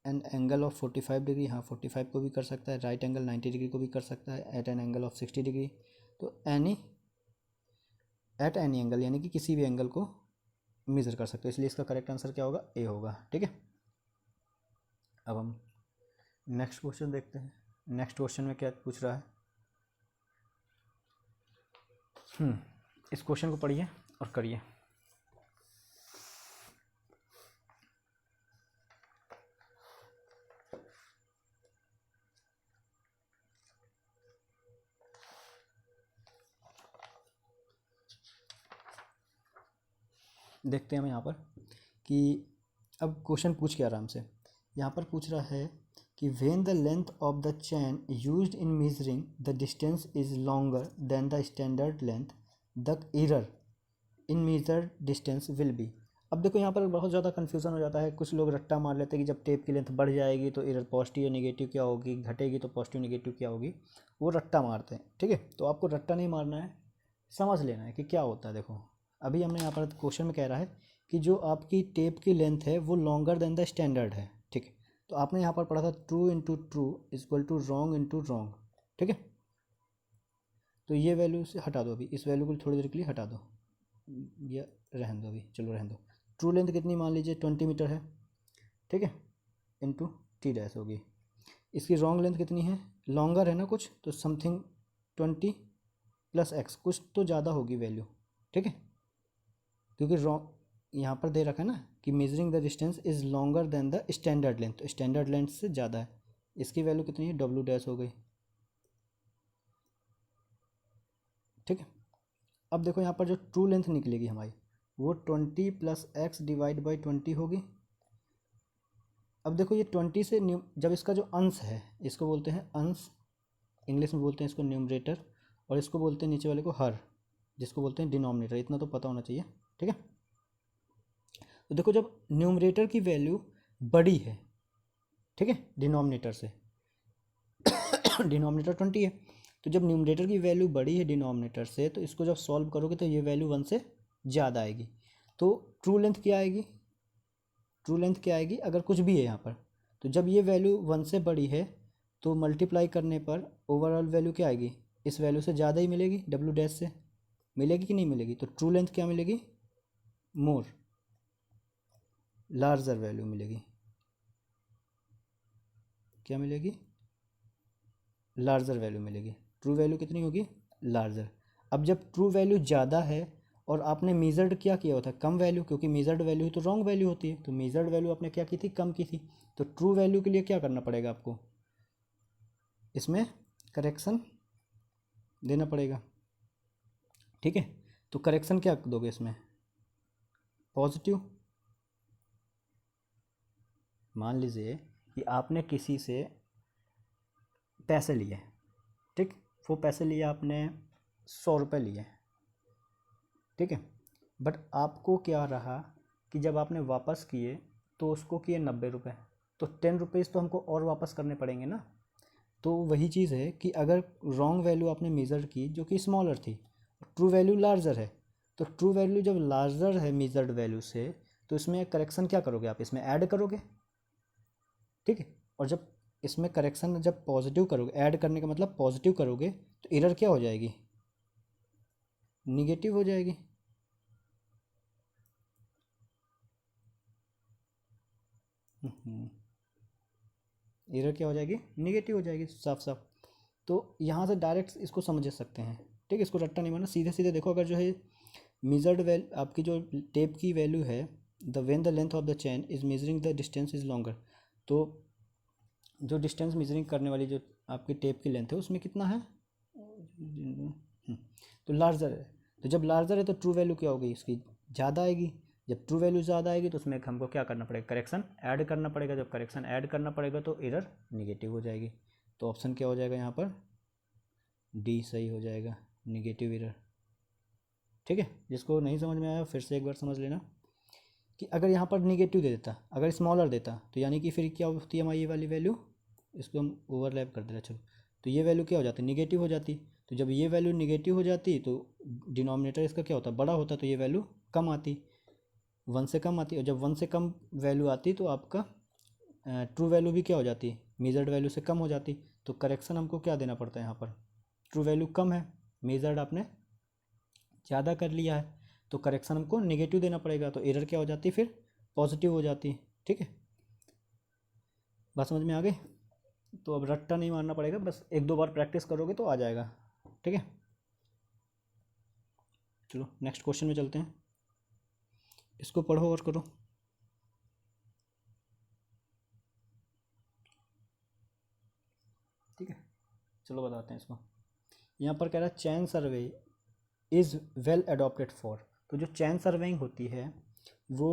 an angle of 45 degree, हाँ 45 को भी कर सकता है, राइट एंगल 90 डिग्री को भी कर सकता है, at an angle of 60 degree. तो एट एनी एंगल यानी कि किसी भी एंगल को मेज़र कर सकते हो, इसलिए इसका करेक्ट आंसर क्या होगा, ए होगा, ठीक है। अब हम नेक्स्ट क्वेश्चन देखते हैं। नेक्स्ट क्वेश्चन में क्या पूछ रहा है, इस क्वेश्चन को पढ़िए और करिए। देखते हैं हम यहाँ पर कि अब क्वेश्चन पूछ के आराम से, यहाँ पर पूछ रहा है कि when the length of the chain used in measuring the distance is longer than the standard length, the error in measured distance will be. अब देखो यहाँ पर बहुत ज़्यादा कन्फ्यूज़न हो जाता है, कुछ लोग रट्टा मार लेते हैं कि जब टेप की लेंथ बढ़ जाएगी तो एरर पॉजिटिव या नेगेटिव क्या होगी, घटेगी तो पॉजिटिव नेगेटिव क्या होगी, वो रट्टा मारते हैं, ठीक है। तो आपको रट्टा नहीं मारना है, समझ लेना है कि क्या होता है। देखो अभी हमने यहाँ पर क्वेश्चन में कह रहा है कि जो आपकी टेप की लेंथ है वो लॉन्गर देन द स्टैंडर्ड है, ठीक है। तो आपने यहाँ पर पढ़ा था true into true equal to wrong into wrong, ठीक है। तो ये वैल्यू से हटा दो, अभी इस वैल्यू को थोड़ी देर के लिए हटा दो, या रहने दो, अभी चलो रहने दो। ट्रू लेंथ कितनी मान लीजिए 20 मीटर है, ठीक है, इंटू टी डैश होगी। इसकी रॉन्ग लेंथ कितनी है, लॉन्गर है ना कुछ, तो समथिंग 20 प्लस एक्स, कुछ तो ज़्यादा होगी वैल्यू, ठीक है, क्योंकि रॉन्ग यहाँ पर दे रखा है ना कि measuring the distance is longer than the standard length, तो स्टैंडर्ड लेंथ से ज़्यादा है। इसकी वैल्यू कितनी है, डब्ल्यू डैश हो गई, ठीक है। अब देखो यहाँ पर जो ट्रू लेंथ निकलेगी हमारी वो 20 प्लस एक्स डिवाइड बाई 20 होगी। अब देखो ये 20 से जब इसका जो अंश है इसको बोलते हैं अंश, इंग्लिश में बोलते हैं इसको न्यूमरेटर, और इसको बोलते हैं नीचे वाले को हर, जिसको बोलते हैं डिनोमिनेटर, इतना तो पता होना चाहिए, ठीक है। तो देखो जब न्यूमरेटर की वैल्यू बड़ी है, ठीक है, डिनोमिनेटर से डिनोमिनेटर 20 है, तो जब न्यूमरेटर की वैल्यू बड़ी है डिनोमिनेटर से, तो इसको जब सॉल्व करोगे तो ये वैल्यू 1 से ज़्यादा आएगी। तो ट्रू लेंथ क्या आएगी, ट्रू लेंथ क्या आएगी अगर कुछ भी है यहाँ पर, तो जब ये वैल्यू 1 से बड़ी है तो मल्टीप्लाई करने पर ओवरऑल वैल्यू क्या आएगी, इस वैल्यू से ज़्यादा ही मिलेगी, डब्ल्यू डैश से मिलेगी कि नहीं मिलेगी। तो ट्रू लेंथ क्या मिलेगी, मोर लार्जर वैल्यू मिलेगी, क्या मिलेगी, लार्जर वैल्यू मिलेगी। ट्रू वैल्यू कितनी होगी, लार्जर। अब जब ट्रू वैल्यू ज़्यादा है और आपने मेजर्ड क्या किया होता है, कम वैल्यू, क्योंकि मेजर्ड वैल्यू तो रॉन्ग वैल्यू होती है, तो मेजर्ड वैल्यू आपने क्या की थी, कम की थी। तो ट्रू वैल्यू के लिए क्या करना पड़ेगा आपको, इसमें करेक्शन देना पड़ेगा, ठीक है। तो करेक्शन क्या दोगे इसमें, पॉजिटिव। मान लीजिए कि आपने किसी से पैसे लिए, ठीक, वो पैसे लिए आपने 100 रुपये लिए, ठीक है, बट आपको क्या रहा कि जब आपने वापस किए तो उसको किए 90 रुपये, तो 10 रुपीज़ तो हमको और वापस करने पड़ेंगे ना। तो वही चीज़ है कि अगर रॉन्ग वैल्यू आपने मेज़र की जो कि स्मॉलर थी, ट्रू वैल्यू लार्जर है, तो ट्रू वैल्यू जब लार्जर है मेजर्ड वैल्यू से, तो इसमें करेक्शन क्या करोगे आप, इसमें ऐड करोगे, ठीक है। और जब इसमें करेक्शन जब पॉजिटिव करोगे, ऐड करने का मतलब पॉजिटिव करोगे, तो एरर क्या हो जाएगी, निगेटिव हो जाएगी। एरर क्या हो जाएगी, निगेटिव हो जाएगी साफ साफ। तो यहाँ से डायरेक्ट इसको समझ सकते हैं, ठीक है। इसको रट्टा नहीं मारना, सीधे सीधे देखो। अगर जो है मेजर्ड वैल्यू आपकी जो टेप की वैल्यू है, the when the length of the chain is measuring the distance is longer, तो जो डिस्टेंस मेजरिंग करने वाली जो आपकी टेप की लेंथ है उसमें कितना है, तो लार्जर है। तो जब लार्जर है तो ट्रू वैल्यू क्या होगी इसकी, ज़्यादा आएगी। जब ट्रू वैल्यू ज़्यादा आएगी तो उसमें हमको क्या करना पड़ेगा, करेक्शन ऐड करना पड़ेगा। जब करेक्शन ऐड करना पड़ेगा तो एरर निगेटिव हो जाएगी। तो ऑप्शन क्या हो जाएगा यहाँ पर, डी सही हो जाएगा, निगेटिव एरर, ठीक है। जिसको नहीं समझ में आया फिर से एक बार समझ लेना कि अगर यहाँ पर निगेटिव दे देता, अगर स्मॉलर देता, तो यानी कि फिर क्या होती है हमारी ये वाली वैल्यू, इसको हम ओवरलैप कर दे रहे, चलो। तो ये वैल्यू क्या हो जाती, निगेटिव हो जाती। तो जब ये वैल्यू निगेटिव हो जाती तो डिनोमिनेटर इसका क्या होता, बड़ा होता, तो ये वैल्यू कम आती, 1 से कम आती। और जब 1 से कम वैल्यू आती तो आपका ट्रू वैल्यू भी क्या हो जाती, मेजर्ड वैल्यू से कम हो जाती। तो करेक्शन हमको क्या देना पड़ता है यहाँ पर, ट्रू वैल्यू कम है, मेजर्ड आपने ज़्यादा कर लिया है, तो करेक्शन हमको नेगेटिव देना पड़ेगा। तो एरर क्या हो जाती, फिर पॉजिटिव हो जाती, ठीक है। बात समझ में आ गई। तो अब रट्टा नहीं मारना पड़ेगा, बस एक दो बार प्रैक्टिस करोगे तो आ जाएगा, ठीक है। चलो नेक्स्ट क्वेश्चन में चलते हैं, इसको पढ़ो और करो। ठीक है, चलो बताते हैं इसको। यहाँ पर कह रहा है चैन सर्वे इज़ वेल अडॉप्टेड फॉर। तो जो चैन सर्वेइंग होती है वो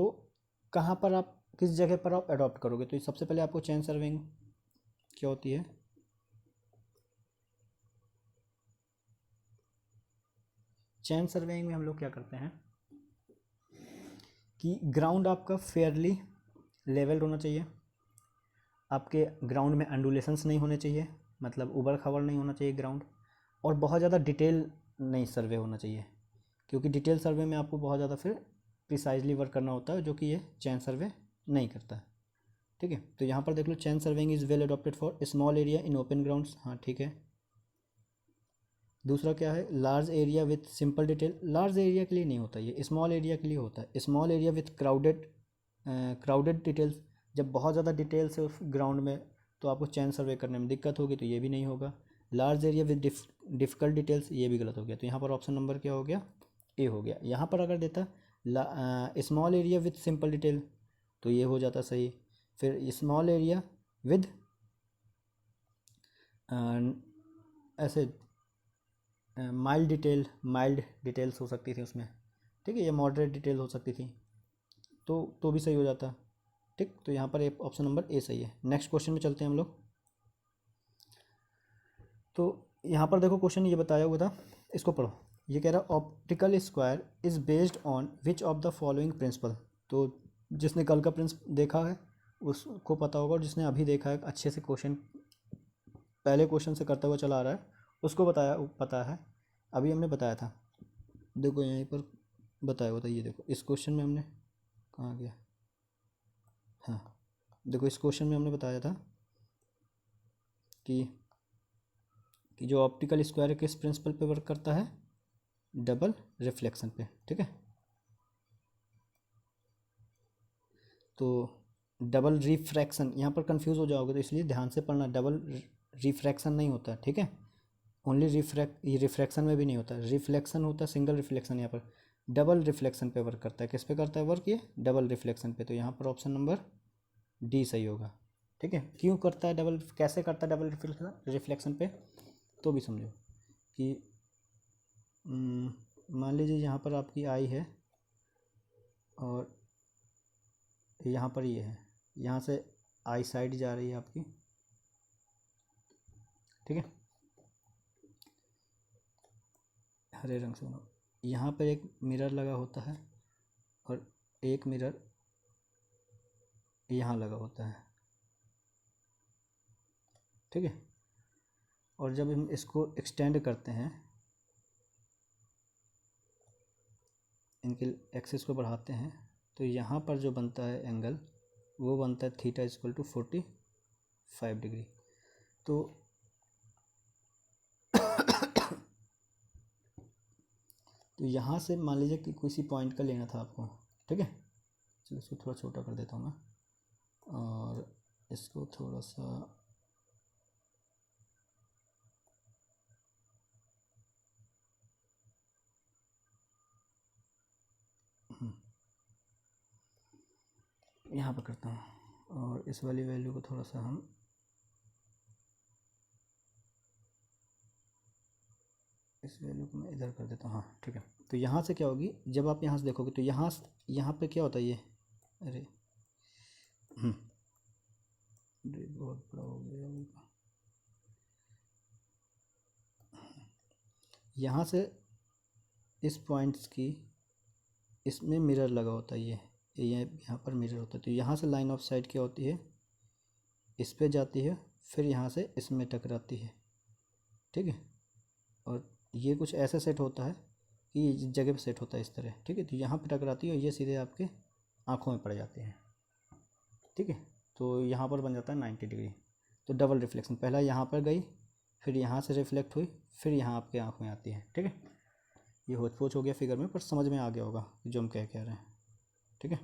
कहाँ पर आप, किस जगह पर आप अडॉप्ट करोगे। तो सबसे पहले आपको चैन सर्वेइंग क्या होती है, चैन सर्वेइंग में हम लोग क्या करते हैं कि ग्राउंड आपका फेयरली लेवल्ड होना चाहिए, आपके ग्राउंड में अंडुलेशंस नहीं होने चाहिए, मतलब उबड़ खाबड़ नहीं होना चाहिए ग्राउंड, और बहुत ज़्यादा डिटेल नहीं सर्वे होना चाहिए, क्योंकि डिटेल सर्वे में आपको बहुत ज़्यादा फिर प्रिसाइजली वर्क करना होता है, जो कि ये चैन सर्वे नहीं करता है, ठीक है। तो यहाँ पर देख लो, chain surveying is well adopted for small area in open grounds, हाँ ठीक है। दूसरा क्या है, large area with simple detail. Large area के लिए नहीं होता, ये स्मॉल एरिया के लिए होता है। Small area with crowded details, जब बहुत ज़्यादा डिटेल्स है उस ग्राउंड में तो आपको चैन सर्वे करने में दिक्कत होगी, तो ये भी नहीं होगा। Large area with difficult details, ये भी गलत हो गया। तो यहाँ पर ऑप्शन नंबर क्या हो गया, ए हो गया। यहाँ पर अगर देता small area with simple detail तो ये हो जाता सही। फिर स्मॉल एरिया विद ऐसे माइल्ड डिटेल्स हो सकती थी उसमें, ठीक है, या मॉडरेट डिटेल हो सकती थी, तो भी सही हो जाता, ठीक। तो यहाँ पर ऑप्शन नंबर ए सही है। नेक्स्ट क्वेश्चन में चलते हैं हम लोग। तो यहाँ पर देखो क्वेश्चन ये बताया हुआ था, इसको पढ़ो। ये कह रहा optical square is based on which of the following principle. तो जिसने कल का प्रिंस देखा है उसको पता होगा, और जिसने अभी देखा है अच्छे से क्वेश्चन पहले क्वेश्चन से करता हुआ चला आ रहा है उसको पता है। अभी हमने बताया था, देखो यहीं पर बताया हुआ था, ये देखो इस क्वेश्चन में हमने कहाँ गया, हाँ देखो इस क्वेश्चन में हमने बताया था कि जो ऑप्टिकल स्क्वायर है किस प्रिंसिपल पे वर्क करता है, डबल रिफ्लेक्शन पे, ठीक है। तो डबल रिफ्रैक्शन, यहाँ पर कंफ्यूज हो जाओगे तो इसलिए ध्यान से पढ़ना, डबल रिफ्रैक्शन नहीं होता, ठीक है। ओनली ये रिफ्रैक्शन में भी नहीं होता, रिफ्लेक्शन होता है, सिंगल रिफ्लेक्शन। यहाँ पर डबल रिफ्लेक्शन पे वर्क करता है। किस पे करता है वर्क, ये डबल रिफ्लेक्शन पे। तो यहाँ पर ऑप्शन नंबर डी सही होगा, ठीक है। क्यों करता है डबल, कैसे करता है डबल रिफ्लेक्शन पे, तो भी समझो कि मान लीजिए यहाँ पर आपकी आई है और यहाँ पर ये है, यहाँ से आई साइड जा रही है आपकी, ठीक है, हरे रंग से बनाओ। यहाँ पर एक मिरर लगा होता है और एक मिरर यहाँ लगा होता है, ठीक है। और जब हम इसको एक्सटेंड करते हैं, इनके एक्सिस को बढ़ाते हैं, तो यहाँ पर जो बनता है एंगल वो बनता है थीटा इक्वल टू 45 डिग्री। तो तो यहाँ से मान लीजिए कि किसी पॉइंट का लेना था आपको, ठीक है। चलो इसको थोड़ा छोटा कर देता हूँ मैं और इसको थोड़ा सा यहाँ पर करता हूँ और इस वाली वैल्यू को थोड़ा सा हम इस वैल्यू को मैं इधर कर देता हूँ, हाँ ठीक है। तो यहाँ से क्या होगी, जब आप यहाँ से देखोगे तो यहाँ पे क्या होता है ये, अरे बहुत बड़ा हो गया। यहाँ से इस पॉइंट्स की इसमें मिरर लगा होता है, ये यहाँ पर मिरर होता है। तो यहाँ से लाइन ऑफ साइट क्या होती है, इस पे जाती है, फिर यहाँ से इसमें टकराती है, ठीक है। और ये कुछ ऐसा सेट होता है कि इस जगह पे सेट होता है इस तरह, ठीक है। तो यहाँ पे टकराती है और ये सीधे आपके आँखों में पड़ जाते हैं, ठीक है। तो यहाँ पर बन जाता है 90 डिग्री। तो डबल रिफ्लेक्शन, पहला यहाँ पर गई, फिर यहाँ से रिफ्लेक्ट हुई, फिर यहाँ आपके आँख में आती है, ठीक है। ये होच पोच हो गया फिगर में, पर समझ में आ गया होगा जो हम कह रहे हैं, ठीक है।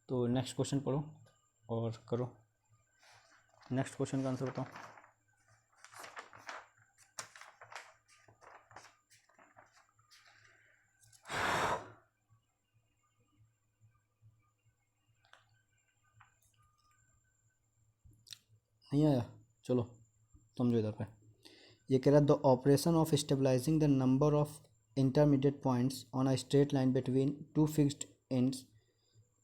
तो नेक्स्ट क्वेश्चन पढ़ो और करो। नेक्स्ट क्वेश्चन का आंसर बताओ। नहीं आया, चलो समझो इधर पे। ये कह रहा है the operation of stabilising the number of intermediate points on a straight line between two fixed ends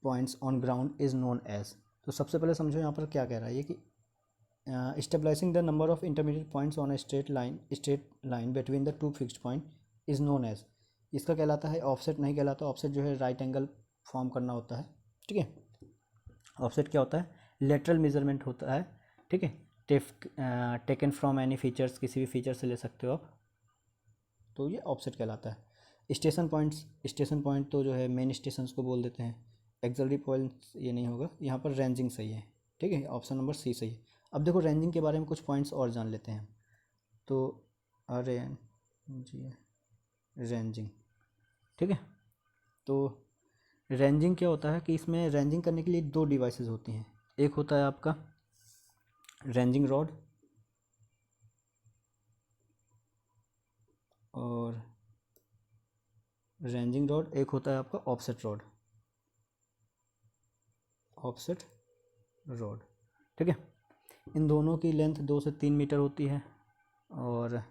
points on ground is known as. तो सबसे पहले समझो यहाँ पर क्या कह रहा है ये कि stabilising the number of intermediate points on a straight line between the two fixed point is known as. इसका कहलाता है ऑफसेट, नहीं कहलाता। ऑफसेट जो है राइट एंगल फॉर्म करना होता है, ठीक है। ऑफसेट क्या होता है, लेटरल मेजरमेंट होता है, ठीक है। टेकन फ्रॉम एनी फीचर्स, किसी भी फीचर से ले सकते हो आप, तो ये ऑफसेट कहलाता है। स्टेशन पॉइंट तो जो है मेन स्टेशन को बोल देते हैं। एक्सिलरी पॉइंट्स ये नहीं होगा, यहाँ पर रेंजिंग सही है, ठीक है। ऑप्शन नंबर सी सही है। अब देखो रेंजिंग के बारे में कुछ पॉइंट्स और जान लेते हैं। तो रेंजिंग, ठीक है। तो रेंजिंग क्या होता है कि इसमें रेंजिंग करने के लिए दो डिवाइसेस होती हैं। एक होता है आपका रेंजिंग रॉड और एक होता है आपका ऑफसेट रॉड, ठीक है। इन दोनों की लेंथ 2 से 3 मीटर होती है। और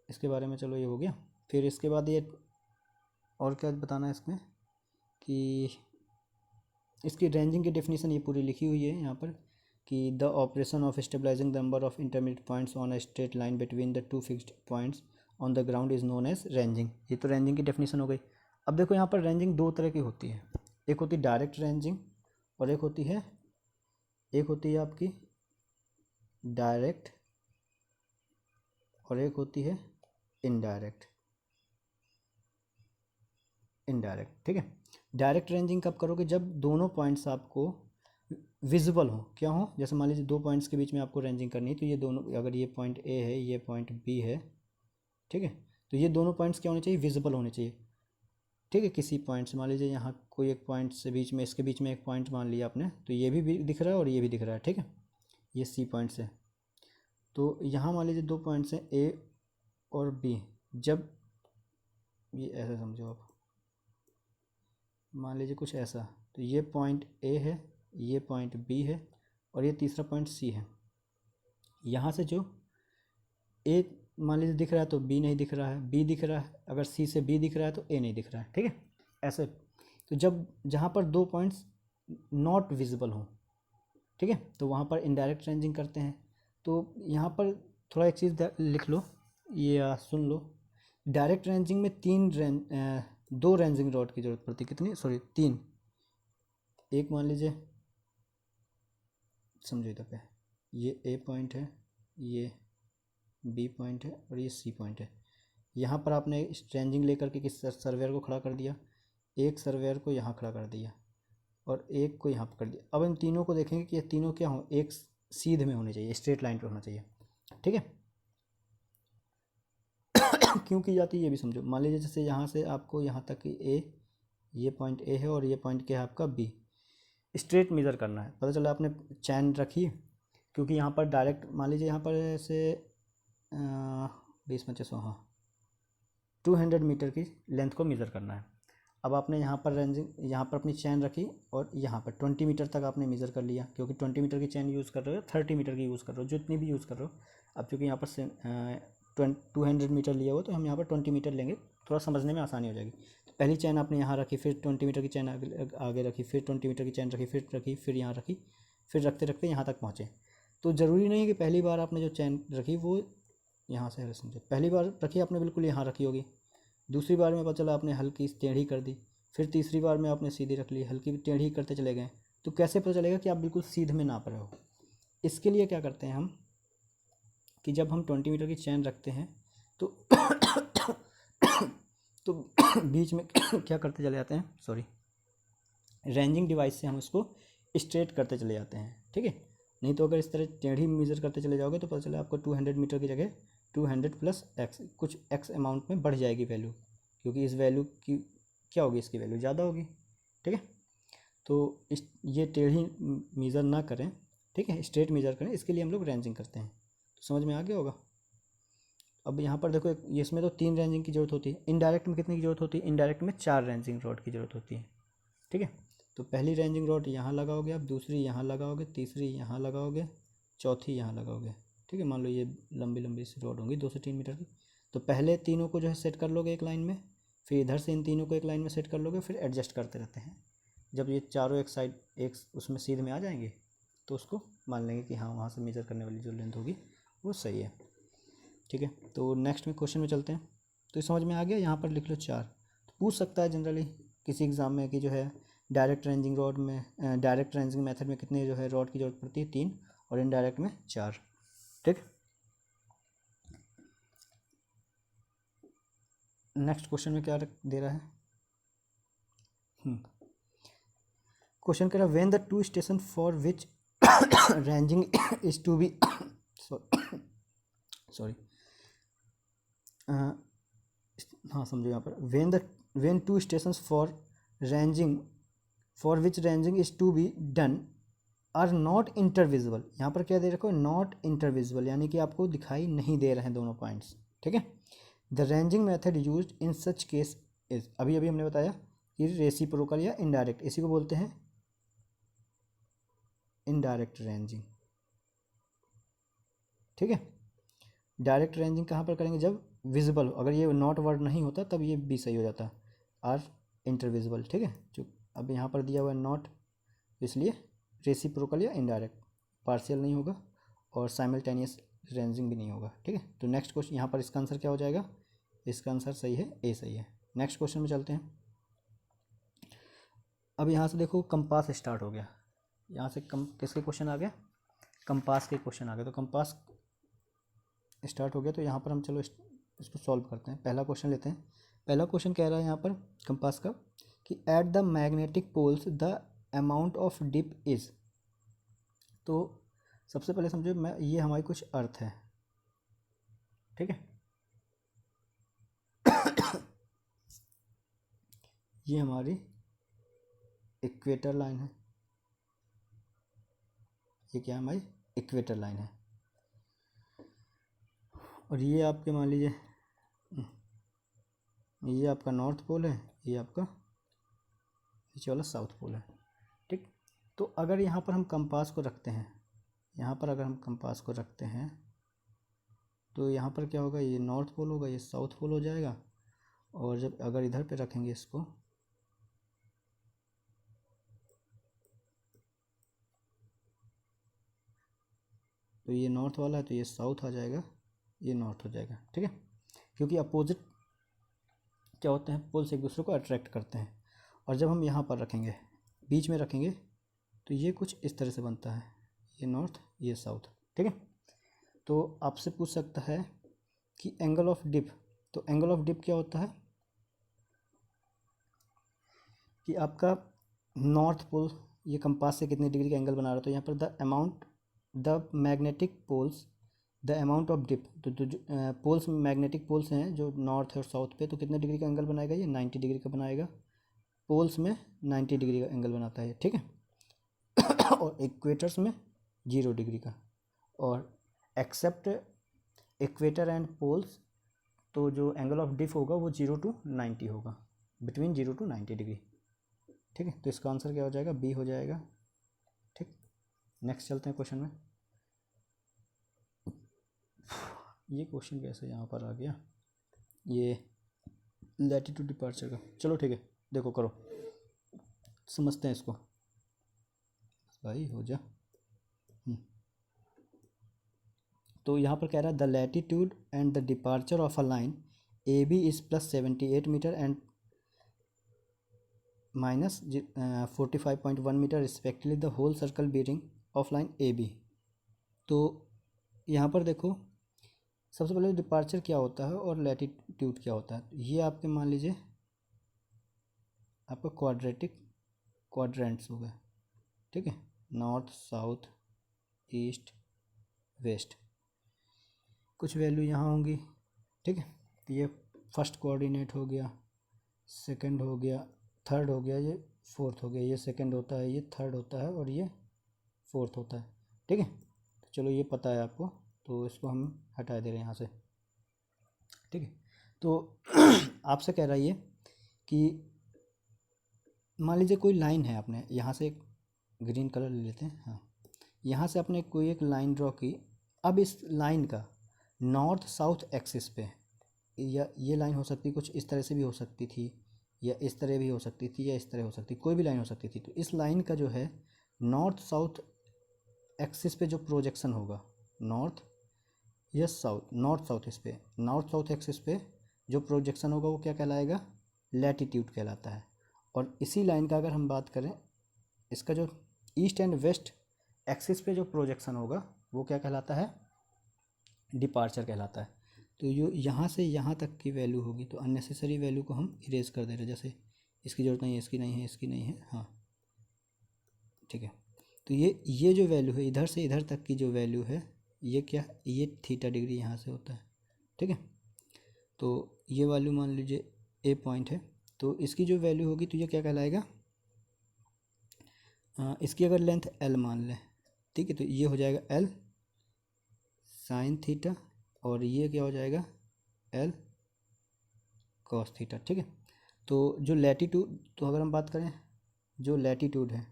इसके बारे में चलो ये हो गया। फिर इसके बाद ये और क्या बताना है इसमें कि इसकी रेंजिंग की डेफिनेशन ये पूरी लिखी हुई है यहाँ पर कि the operation of stabilising the number of intermediate points on a straight line between the two fixed points on the ground is known as ranging. ये तो रेंजिंग की डेफिनेशन हो गई। अब देखो यहाँ पर रेंजिंग दो तरह की होती है। एक होती है डायरेक्ट रेंजिंग और एक होती है आपकी डायरेक्ट और एक होती है इनडायरेक्ट, ठीक है। डायरेक्ट रेंजिंग कब करोगे, जब दोनों पॉइंट्स आपको विजिबल हो। क्या हो, जैसे मान लीजिए दो पॉइंट्स के बीच में आपको रेंजिंग करनी है, तो ये दोनों, अगर ये पॉइंट ए है, ये पॉइंट बी है, ठीक है। तो ये दोनों पॉइंट्स क्या होने चाहिए, विजिबल होने चाहिए, ठीक है। किसी पॉइंट से मान लीजिए यहाँ कोई एक पॉइंट से बीच में, इसके बीच में एक पॉइंट मान लिया आपने, तो ये भी दिख रहा है और ये भी दिख रहा है, ठीक है। ये सी पॉइंट्स है। तो यहाँ मान लीजिए दो पॉइंट्स हैं ए और बी। जब ये ऐसा समझो आप, मान लीजिए कुछ ऐसा, तो ये पॉइंट ए है, ये पॉइंट बी है और ये तीसरा पॉइंट सी है। यहाँ से जो ए मान लीजिए दिख रहा है तो बी नहीं दिख रहा है, बी दिख रहा है, अगर सी से बी दिख रहा है तो ए नहीं दिख रहा है, ठीक है। ऐसे तो जब जहाँ पर दो पॉइंट्स नॉट विजिबल हो, ठीक है, तो वहाँ पर इनडायरेक्ट रेंजिंग करते हैं। तो यहाँ पर थोड़ा एक चीज़ लिख लो, ये सुन लो। डायरेक्ट रेंजिंग में दो रेंजिंग रॉड की ज़रूरत पड़ती है। कितनी, सॉरी, 3। एक मान लीजिए, समझो इधर पे, ये ए पॉइंट है, ये बी पॉइंट है और ये सी पॉइंट है। यहाँ पर आपने रेंजिंग लेकर के किस सर्वेयर को खड़ा कर दिया, एक सर्वेयर को यहाँ खड़ा कर दिया और एक को यहाँ पर कर दिया। अब इन तीनों को देखेंगे कि ये तीनों क्या हो, एक सीध में होने चाहिए, स्ट्रेट लाइन पे होना चाहिए, ठीक है। क्यों की जाती है ये भी समझो। मान लीजिए जैसे यहाँ से आपको यहाँ तक कि ए, ये पॉइंट ए है और ये पॉइंट क्या है आपका बी, स्ट्रेट मेज़र करना है। पता चला आपने चैन रखी, क्योंकि यहाँ पर डायरेक्ट मान लीजिए यहाँ पर से 20-25 हाँ 200 मीटर की लेंथ को मेज़र करना है। अब आपने यहाँ पर रेंजिंग, यहाँ पर अपनी चैन रखी और यहाँ पर 20 मीटर तक आपने मेज़र कर लिया, क्योंकि 20 मीटर की चैन यूज़ कर रहे हो, 30 मीटर की यूज़ कर रहे हो, जितनी भी यूज़ कर रहे हो। अब चूँकि यहाँ पर 200 मीटर लिया हो तो हम यहाँ पर 20 मीटर लेंगे, थोड़ा समझने में आसानी हो जाएगी। तो पहली चैन आपने यहाँ रखी, फिर 20 मीटर की चैन आगे रखी, फिर 20 मीटर की चैन रखी, फिर यहाँ रखी, फिर रखते रखते यहाँ तक पहुँचे। तो ज़रूरी नहीं कि पहली बार आपने जो चैन रखी वो यहाँ से है, समझे। पहली बार रखी आपने बिल्कुल यहाँ रखी होगी, दूसरी बार में पता चला आपने हल्की टेढ़ी कर दी, फिर तीसरी बार में आपने सीधी रख ली, हल्की टेढ़ी करते चले गए। तो कैसे पता चलेगा कि आप बिल्कुल सीधे में नाप रहे हो? इसके लिए क्या करते हैं हम कि जब हम 20 मीटर की चैन रखते हैं तो तो बीच में क्या करते चले जाते हैं, सॉरी, रेंजिंग डिवाइस से हम उसको स्ट्रेट करते चले जाते हैं, ठीक है। नहीं तो अगर इस तरह टेढ़ी मेज़र करते चले जाओगे तो पता चला आपको 200 मीटर की जगह 200 प्लस एक्स, कुछ एक्स अमाउंट में बढ़ जाएगी वैल्यू, क्योंकि इस वैल्यू की क्या होगी, इसकी वैल्यू ज़्यादा होगी, ठीक है। तो ये टेढ़ी मेज़र ना करें, ठीक है, स्ट्रेट मेज़र करें, इसके लिए हम लोग रेंजिंग करते हैं। तो समझ में आ गया होगा। अब यहाँ पर देखो, इसमें तो 3 रेंजिंग की ज़रूरत होती है, इनडायरेक्ट में कितनी की ज़रूरत होती है, इनडायरेक्ट में 4 रेंजिंग रॉड की ज़रूरत होती है, ठीक है। तो पहली रेंजिंग रॉड यहाँ लगाओगे आप, दूसरी यहाँ लगाओगे, तीसरी यहाँ लगाओगे, चौथी यहाँ लगाओगे, ठीक है। मान लो ये लंबी लंबी सी रॉड होंगी 2 से 3 मीटर की। तो पहले तीनों को जो है सेट कर लोगे एक लाइन में, फिर इधर से इन तीनों को एक लाइन में सेट कर लोगे, फिर एडजस्ट करते रहते हैं। जब ये चारों एक साइड एक उसमें सीध में आ जाएंगे तो उसको मान लेंगे कि हाँ वहाँ से मेज़र करने वाली जो लेंथ होगी वो सही है, ठीक है। तो नेक्स्ट में क्वेश्चन में चलते हैं। तो ये समझ में आ गया, यहाँ पर लिख लो 4। तो पूछ सकता है जनरली किसी एग्ज़ाम में कि जो है डायरेक्ट रेंजिंग रॉड में, डायरेक्ट रेंजिंग मेथड में कितने जो है रॉड की ज़रूरत पड़ती है, 3, और इनडायरेक्ट में 4, ठीक। नेक्स्ट क्वेश्चन में क्या दे रहा है, क्वेश्चन कह रहा है when the two station for which ranging is to be sorry हाँ समझो, यहाँ पर when two stations for which ranging is to be done are not intervisible. यहाँ पर क्या दे रखो, नॉट इंटरविजिबल, यानी कि आपको दिखाई नहीं दे रहे हैं दोनों पॉइंट्स, ठीक है। The ranging method used in such case is, अभी अभी हमने बताया कि रेसिप्रोकल या इनडायरेक्ट, इसी को बोलते हैं इनडायरेक्ट रेंजिंग, ठीक है। डायरेक्ट रेंजिंग कहाँ पर करेंगे, जब विजिबल हो। अगर ये नॉट वर्ड नहीं होता तब ये भी सही हो जाता, आर इंटरविजिबल, ठीक है। जो अब यहाँ पर दिया हुआ है नॉट, इसलिए रेसिप्रोकल या इनडायरेक्ट, पार्शियल नहीं होगा और साइमल्टेनियस रेंजिंग भी नहीं होगा, ठीक है। तो नेक्स्ट क्वेश्चन, यहाँ पर इसका आंसर क्या हो जाएगा, इसका आंसर सही है, ए सही है। नेक्स्ट क्वेश्चन में चलते हैं। अब यहाँ से देखो कंपास स्टार्ट हो गया, यहाँ से किसके क्वेश्चन आ गया, कंपास के क्वेश्चन आ गए। तो कंपास स्टार्ट हो गया, तो यहाँ पर हम चलो इसको सॉल्व करते हैं। पहला क्वेश्चन लेते हैं। पहला क्वेश्चन कह रहा है यहाँ पर कंपास का कि at the magnetic poles the amount of dip is. तो सबसे पहले समझो, मैं ये हमारी कुछ अर्थ है, ठीक है। ये हमारी इक्वेटर लाइन है, ये क्या है, हमारी इक्वेटर लाइन है। और ये आपके मान लीजिए ये आपका नॉर्थ पोल है, ये आपका नीचे वाला साउथ पोल है, ठीक। तो अगर यहाँ पर हम कंपास को रखते हैं, यहाँ पर अगर हम कंपास को रखते हैं तो यहाँ पर क्या होगा, ये नॉर्थ पोल होगा, ये साउथ पोल हो जाएगा। और जब अगर इधर पे रखेंगे इसको, तो ये नॉर्थ वाला है तो ये साउथ आ जाएगा, ये नॉर्थ हो जाएगा, ठीक है। क्योंकि अपोजिट क्या होते हैं, पोल्स एक दूसरे को अट्रैक्ट करते हैं। और जब हम यहाँ पर रखेंगे, बीच में रखेंगे, तो ये कुछ इस तरह से बनता है, ये नॉर्थ ये साउथ, ठीक है। तो आपसे पूछ सकता है कि एंगल ऑफ डिप तो एंगल ऑफ डिप क्या होता है कि आपका नॉर्थ पोल ये कंपास से कितने डिग्री का एंगल बना रहा है, तो यहाँ पर the magnetic poles the amount of dip, तो जो पोल्स मैग्नेटिक पोल्स हैं जो नॉर्थ और साउथ पे, तो कितने डिग्री का एंगल बनाएगा, ये 90 डिग्री का बनाएगा। पोल्स में 90 डिग्री का एंगल बनाता है, ठीक है। और इक्वेटर्स में 0 डिग्री का, और एक्सेप्ट इक्वेटर एंड पोल्स, तो जो एंगल ऑफ डिप होगा वो 0 to 90 होगा, बिटवीन 0 to 90 डिग्री, ठीक है। तो इसका आंसर क्या हो जाएगा, बी हो जाएगा, ठीक। नेक्स्ट चलते हैं क्वेश्चन में। ये क्वेश्चन कैसे यहाँ पर आ गया, ये लैटिट्यूड डिपार्चर का, चलो ठीक है, देखो करो, समझते हैं इसको, भाई हो जा। तो यहाँ पर कह रहा है the latitude and the departure of a line A B is +78 metre and -45.1 metre respectively the whole circle bearing of line A B. तो यहाँ पर देखो, सबसे पहले डिपार्चर क्या होता है और लैटिट्यूड क्या होता है। ये आपके मान लीजिए आपका क्वाड्रेंट्स हो गए, ठीक है, नॉर्थ साउथ ईस्ट वेस्ट, कुछ वैल्यू यहाँ होंगी, ठीक है। तो ये फर्स्ट कोऑर्डिनेट हो गया, सेकंड हो गया, थर्ड हो गया, ये फोर्थ हो गया, ये सेकंड होता है, ये थर्ड होता है और ये फोर्थ होता है, ठीक है। तो चलो ये पता है आपको, तो इसको हम हटा दे रहे हैं यहाँ से, ठीक है। तो आपसे कह रहा है ये कि मान लीजिए कोई लाइन है, आपने यहाँ से एक ग्रीन कलर ले लेते हैं, हाँ, यहाँ से आपने कोई एक लाइन ड्रॉ की। अब इस लाइन का नॉर्थ साउथ एक्सिस पे, या ये लाइन हो सकती, कुछ इस तरह से भी हो सकती थी, या इस तरह भी हो सकती थी, या इस तरह हो सकती, कोई भी लाइन हो सकती थी। तो इस लाइन का जो है नॉर्थ साउथ एक्सिस पे जो प्रोजेक्शन होगा, नॉर्थ या साउथ, नॉर्थ साउथ इस पे, नॉर्थ साउथ एक्सिस पे जो प्रोजेक्शन होगा वो क्या कहलाएगा, लैटिट्यूड कहलाता है। और इसी लाइन का अगर हम बात करें, इसका जो ईस्ट एंड वेस्ट एक्सिस पे जो प्रोजेक्शन होगा वो क्या कहलाता है, डिपार्चर कहलाता है। तो जो यहाँ से यहाँ तक की वैल्यू होगी, तो अननेसेसरी वैल्यू को हम इरेज कर दे रहे हैं, जैसे इसकी ज़रूरत नहीं है, इसकी नहीं है, इसकी नहीं है, हाँ, ठीक है। तो ये जो वैल्यू है, इधर से इधर तक की जो वैल्यू है, ये क्या, ये थीटा डिग्री यहाँ से होता है, ठीक है। तो ये वैल्यू मान लीजिए ए पॉइंट है, तो इसकी जो वैल्यू होगी तो ये क्या कहलाएगा, इसकी अगर लेंथ एल मान लें, ठीक है, तो ये हो जाएगा एल साइन थीटा, और ये क्या हो जाएगा, एल कॉस थीटा, ठीक है। तो जो लैटिट्यूड, तो अगर हम बात करें जो लैटिट्यूड है,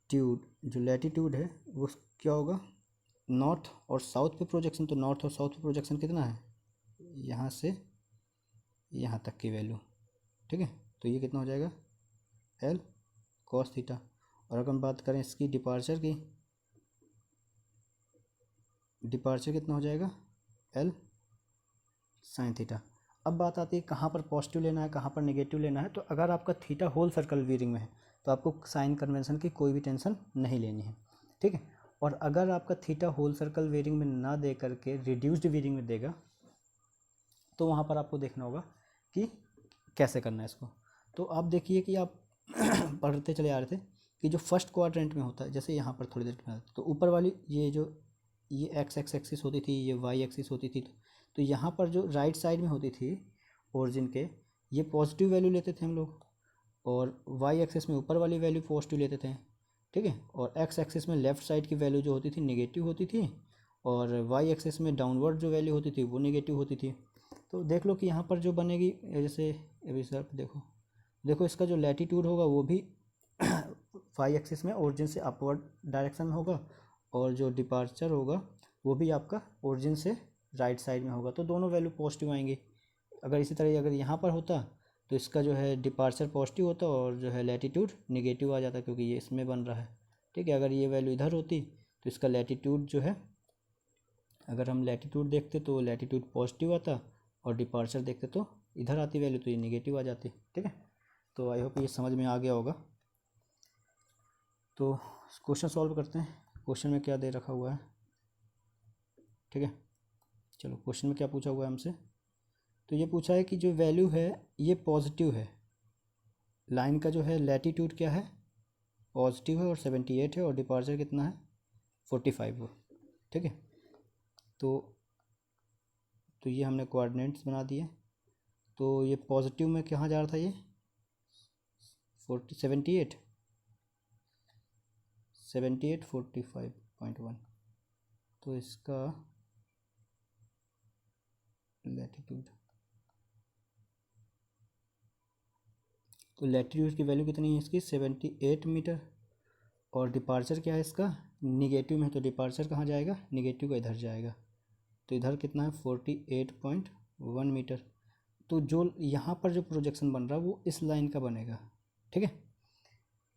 जो लैटिट्यूड है वो क्या होगा, नॉर्थ और साउथ पे प्रोजेक्शन, तो नॉर्थ और साउथ पे प्रोजेक्शन कितना है, यहाँ से यहाँ तक की वैल्यू, ठीक है। तो ये कितना हो जाएगा, एल कॉस थीटा। और अगर हम बात करें इसकी डिपार्चर की, डिपार्चर कितना हो जाएगा, एल साइन थीटा। अब बात आती है कहाँ पर पॉजिटिव लेना है, कहाँ पर नेगेटिव लेना है। तो अगर आपका थीटा होल सर्कल वीरिंग में है तो आपको साइन कन्वेंशन की कोई भी टेंशन नहीं लेनी है, ठीक है। और अगर आपका थीटा होल सर्कल वीरिंग में ना दे करके रिड्यूस्ड वीरिंग में देगा, तो वहाँ पर आपको देखना होगा कि कैसे करना है इसको। तो आप देखिए कि आप पढ़ते चले आ रहे थे कि जो फर्स्ट क्वाड्रेंट में होता है, जैसे यहाँ पर थोड़ी देर पहले, तो ऊपर वाली ये एक्स एक्सिस होती थी, ये वाई एक्सिस होती थी, तो यहाँ पर जो राइट साइड में होती थी ओरिजिन के, ये पॉजिटिव वैल्यू लेते थे हम लोग, और वाई एक्सिस में ऊपर वाली वैल्यू पॉजिटिव लेते थे, ठीक है। और एक्स एक्सिस में लेफ़्ट साइड की वैल्यू जो होती थी नेगेटिव होती थी, और वाई एक्सिस में डाउनवर्ड जो वैल्यू होती थी वो नेगेटिव होती थी। तो देख लो कि यहाँ पर जो बनेगी, जैसे अभी सर देखो इसका जो लैटिट्यूड होगा वो भी वाई एक्सिस में ओरिजिन से अपवर्ड डायरेक्शन में होगा, और जो डिपार्चर होगा वो भी आपका ओरिजिन से राइट साइड में होगा, तो दोनों वैल्यू पॉजिटिव आएंगी। अगर इसी तरह अगर यहाँ पर होता तो इसका जो है डिपार्चर पॉजिटिव होता और जो है लैटिट्यूड नेगेटिव आ जाता, क्योंकि ये इसमें बन रहा है, ठीक है। अगर ये वैल्यू इधर होती तो इसका लैटिट्यूड जो है, अगर हम लैटिट्यूड देखते तो लैटिट्यूड पॉजिटिव आता, और डिपार्चर देखते तो इधर आती वैल्यू तो ये नेगेटिव आ जाती, ठीक है। तो आई होप ये समझ में आ गया होगा। तो क्वेश्चन सॉल्व करते हैं। क्वेश्चन में क्या दे रखा हुआ है, ठीक है। चलो क्वेश्चन में क्या पूछा हुआ है हमसे, तो ये पूछा है कि जो वैल्यू है ये पॉजिटिव है, लाइन का जो है लैटीट्यूड क्या है, पॉजिटिव है और 78 है, और डिपार्चर कितना है 45 है। ठीक है, तो ये हमने कोऑर्डिनेट्स बना दिए। तो ये पॉजिटिव में कहाँ जा रहा था, ये 78 45.1, तो इसका लैटीट्यूड, तो लैटीट्यूड की वैल्यू कितनी है इसकी 78 मीटर, और डिपार्चर क्या है इसका निगेटिव में, तो डिपार्चर कहाँ जाएगा, निगेटिव का इधर जाएगा, तो इधर कितना है 48.1 मीटर। तो जो यहाँ पर जो प्रोजेक्शन बन रहा है वो इस लाइन का बनेगा। ठीक है,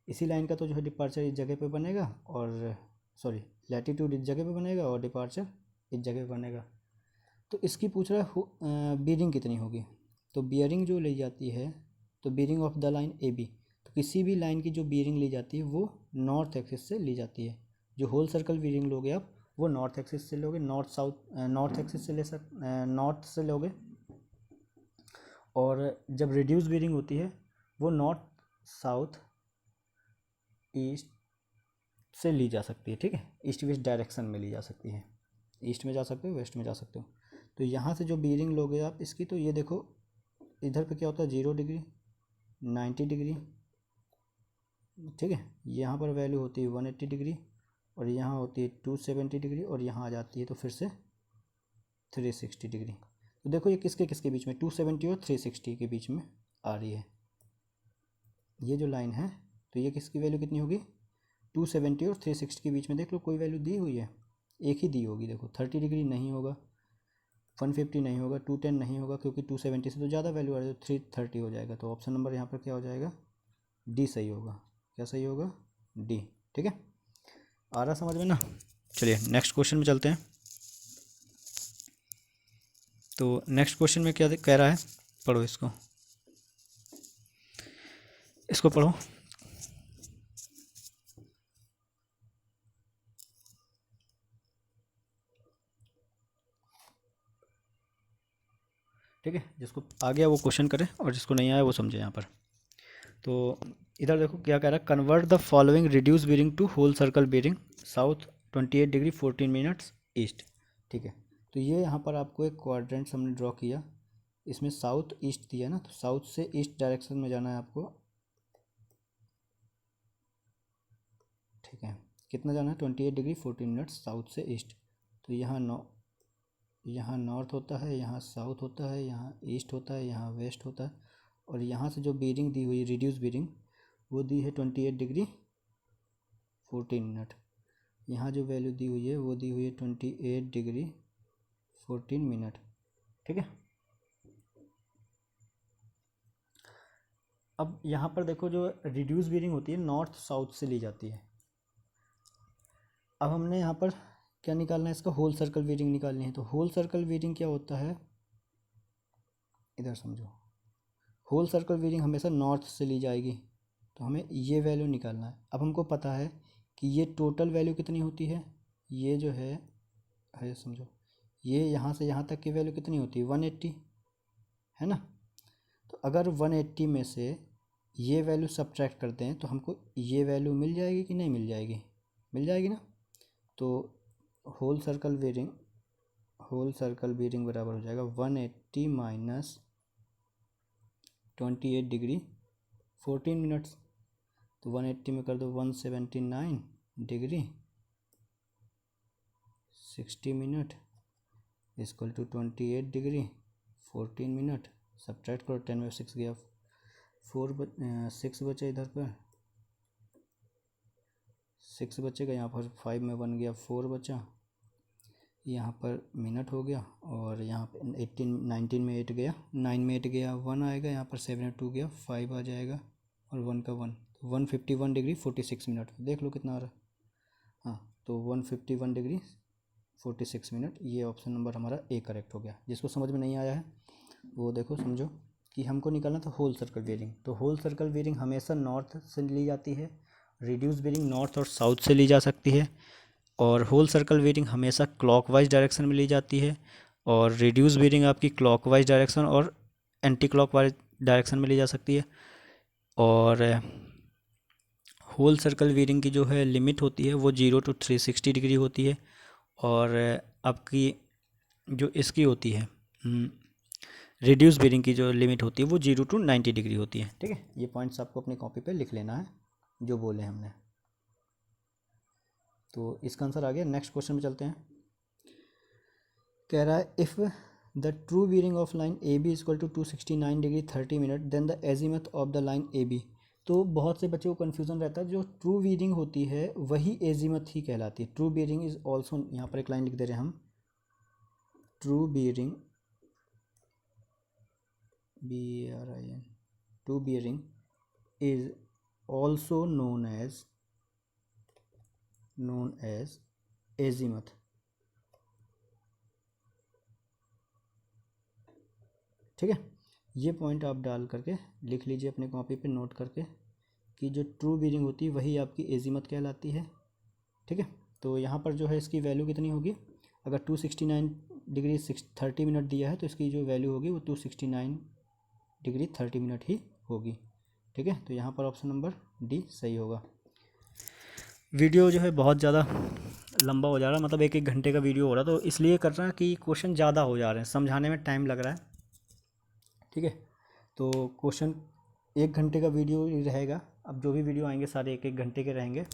इसी लाइन का तो जो है डिपार्चर इस जगह पे बनेगा, और सॉरी लैटीट्यूड इस जगह पे बनेगा और डिपार्चर इस जगह पे बनेगा। तो इसकी पूछ रहा है बीयरिंग कितनी होगी, तो बीयरिंग जो ली जाती है, तो bearing of the line A B, तो किसी भी लाइन की जो बीयरिंग ली जाती है वो नॉर्थ एक्सिस से ली जाती है। जो होल सर्कल बीयरिंग लोगे आप वो नॉर्थ एक्सिस से लोगे, नॉर्थ साउथ नॉर्थ एक्सिस से नॉर्थ से लोगे, और जब रिड्यूस बीयरिंग होती है वो नॉर्थ साउथ ईस्ट से ली जा सकती है। ठीक है, ईस्ट वेस्ट डायरेक्शन में ली जा सकती है, ईस्ट में जा सकते हो वेस्ट में जा सकते हो। तो यहाँ से जो बीयरिंग लोगे आप इसकी, तो ये देखो इधर पे क्या होता है 0 डिग्री 90 डिग्री, ठीक है, यहाँ पर वैल्यू होती है 180 डिग्री, और यहाँ होती है 270 डिग्री, और यहाँ आ जाती है तो फिर से 360 डिग्री। तो देखो ये किसके किसके बीच में 270 और 360 के बीच में आ रही है ये जो लाइन है, तो ये किसकी वैल्यू कितनी होगी 270 और 360 के बीच में। देख लो कोई वैल्यू दी हुई है, एक ही दी होगी, देखो 30 डिग्री नहीं होगा, 150 नहीं होगा, 210 नहीं होगा, क्योंकि 270 से तो ज़्यादा वैल्यू आ रही है, तो 330 हो जाएगा। तो ऑप्शन नंबर यहाँ पर क्या हो जाएगा, डी सही होगा। क्या सही होगा, डी। ठीक है, आ रहा समझ में ना। चलिए नेक्स्ट क्वेश्चन में चलते हैं। तो नेक्स्ट क्वेश्चन में क्या कह रहा है, पढ़ो इसको, इसको पढ़ो। ठीक है, जिसको आ गया वो क्वेश्चन करे, और जिसको नहीं आया वो समझे यहाँ पर। तो इधर देखो क्या कह रहा है, convert the following reduce bearing to whole circle bearing south 28 degree 14 minutes east. ठीक है, तो ये यहाँ पर आपको एक क्वाड्रेंट हमने ड्रॉ किया, इसमें साउथ ईस्ट दिया ना, तो साउथ से ईस्ट डायरेक्शन में जाना है आपको। ठीक है, कितना जाना है 28 डिग्री 14 मिनट्स साउथ से ईस्ट। तो यहाँ नॉर्थ होता है, यहाँ साउथ होता है, यहाँ ईस्ट होता है, यहाँ वेस्ट होता है, और यहाँ से जो बीयरिंग दी हुई है रिड्यूस बीयरिंग वो दी है 28 डिग्री 14 मिनट। यहाँ जो वैल्यू दी हुई है वो दी हुई है 28 डिग्री 14 मिनट। ठीक है, अब यहाँ पर देखो जो रिड्यूस बीयरिंग होती है नॉर्थ साउथ से ली जाती है। अब हमने यहाँ पर क्या निकालना है, इसका होल सर्कल बीयरिंग निकालनी है। तो होल सर्कल बीयरिंग क्या होता है, इधर समझो, होल सर्कल बीयरिंग हमेशा नॉर्थ से ली जाएगी, तो हमें ये वैल्यू निकालना है। अब हमको पता है कि ये टोटल वैल्यू कितनी होती है, ये जो है समझो, ये यहाँ से यहाँ तक की वैल्यू कितनी होती है 180 है ना। तो अगर 180 में से ये वैल्यू सब्ट्रैक्ट करते हैं तो हमको ये वैल्यू मिल जाएगी कि नहीं मिल जाएगी, मिल जाएगी ना। तो होल सर्कल बीयरिंग बराबर हो जाएगा 180 माइनस 28 डिग्री 14 मिनट्स। तो 180 में कर दो 179 degree 60 minute equal to 28 degree 14 minute. Subtract करो, 10 में 6 गया, 6 बचे इधर पर, 6 बचेगा, यहाँ पर 5 में 1 गया, 4 बचा, यहाँ पर मिनट हो गया, और यहाँ पर 19 में 8 गया, 9 में 8 गया, 1 आएगा, यहाँ पर 7 में 2 गया, 5 आ जाएगा, और 1 का 1, 151 डिग्री 46 मिनट। देख लो कितना आ रहा है, हाँ, तो 151 डिग्री 46 मिनट। ये ऑप्शन नंबर हमारा ए करेक्ट हो गया। जिसको समझ में नहीं आया है वो देखो समझो कि हमको निकालना था होल सर्कल बीयरिंग। तो होल सर्कल बीयरिंग हमेशा नॉर्थ से ली जाती है, रिड्यूस बीयरिंग नॉर्थ और साउथ से ली जा सकती है, और होल सर्कल बीयरिंग हमेशा क्लॉकवाइज डायरेक्शन में ली जाती है, और रिड्यूस बीयरिंग आपकी क्लॉकवाइज डायरेक्शन और एंटी क्लॉकवाइज डायरेक्शन में ली जा सकती है। और होल सर्कल बीयरिंग की जो है लिमिट होती है वो 0 to 360 डिग्री होती है, और आपकी जो इसकी होती है रिड्यूस बीयरिंग की जो लिमिट होती है वो 0 to 90 डिग्री होती है। ठीक है, ये पॉइंट्स आपको अपनी कॉपी पे लिख लेना है जो बोले हमने। तो इसका आंसर आ गया। नेक्स्ट क्वेश्चन में चलते हैं। कह रहा है if the true bearing of line A B equal to 269 degree 30 minute then the azimuth of the line A B. तो बहुत से बच्चों को कन्फ्यूज़न रहता है, जो ट्रू बीयरिंग होती है वही एजीमथ ही कहलाती है। ट्रू बीयरिंग इज ऑल्सो, यहाँ पर एक लाइन लिख दे रहे हैं हम, true bearing BRIN, true bearing is also known as azimuth. ठीक है, ये पॉइंट आप डाल करके लिख लीजिए अपने कॉपी पे नोट करके कि जो ट्रू बीयरिंग होती है वही आपकी एजीमथ कहलाती है। ठीक है, तो यहाँ पर जो है इसकी वैल्यू कितनी होगी, अगर 269 डिग्री 30 मिनट दिया है तो इसकी जो वैल्यू होगी वो 269 डिग्री 30 मिनट ही होगी। ठीक है, तो यहाँ पर ऑप्शन नंबर डी सही होगा। वीडियो जो है बहुत ज़्यादा लंबा हो जा रहा है, मतलब 1-1 घंटे का वीडियो हो रहा है, तो इसलिए कर रहे हैं कि क्वेश्चन ज़्यादा हो जा रहे हैं, समझाने में टाइम लग रहा है। ठीक है, तो क्वेश्चन 1 घंटे का वीडियो रहेगा। अब जो भी वीडियो आएंगे सारे 1-1 घंटे के रहेंगे,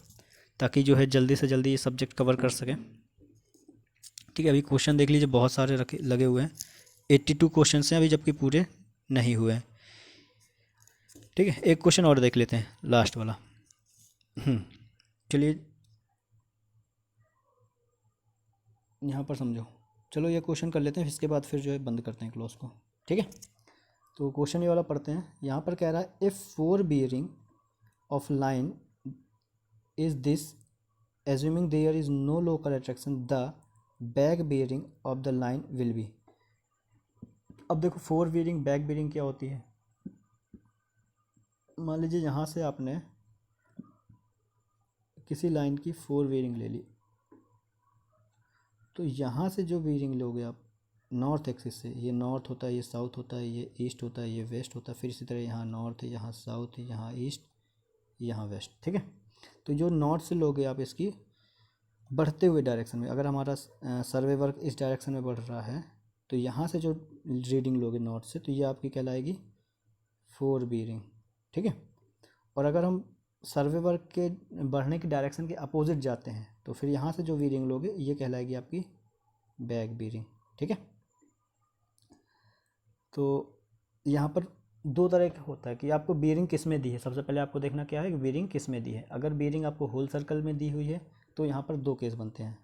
ताकि जो है जल्दी से जल्दी ये सब्जेक्ट कवर कर सकें। ठीक है, अभी क्वेश्चन देख लीजिए, बहुत सारे लगे हुए हैं, 82 क्वेश्चन हैं अभी, जबकि पूरे नहीं हुए हैं। ठीक है, एक क्वेश्चन और देख लेते हैं, लास्ट वाला। चलिए यहाँ पर समझो, चलो ये क्वेश्चन कर लेते हैं, इसके बाद फिर जो है बंद करते हैं क्लास को। ठीक है, तो क्वेश्चन ये वाला पढ़ते हैं। यहाँ पर कह रहा है if 4 bearing of line is this assuming there is no local attraction the back bearing of the line will be. अब देखो 4 बीयरिंग बैक बीयरिंग क्या होती है। मान लीजिए यहाँ से आपने किसी लाइन की 4 बीयरिंग ले ली, तो यहाँ से जो बीयरिंग लोगे आप नॉर्थ एक्सिस से, ये नॉर्थ होता है, ये साउथ होता है, ये ईस्ट होता है, ये वेस्ट होता है, फिर इसी तरह यहाँ नॉर्थ है, यहाँ साउथ है, यहाँ ईस्ट, यहाँ वेस्ट। ठीक है, तो जो नॉर्थ से लोगे आप इसकी बढ़ते हुए डायरेक्शन में, अगर हमारा सर्वे वर्क इस डायरेक्शन में बढ़ रहा है तो यहाँ से जो रीडिंग लोगे नॉर्थ से, तो ये आपकी कहलाएगी 4 बीयरिंग। ठीक है, और अगर हम सर्वे वर्क के बढ़ने की डायरेक्शन के अपोजिट जाते हैं तो फिर यहाँ से जो बीयरिंग लोगे ये कहलाएगी आपकी बैक बीयरिंग। ठीक है, तो यहाँ पर 2 तरह का होता है कि आपको बीयरिंग किस में दी है। सबसे पहले आपको देखना क्या है कि बीयरिंग किस में दी है। अगर बीयरिंग आपको होल सर्कल में दी हुई है तो यहाँ पर 2 केस बनते हैं।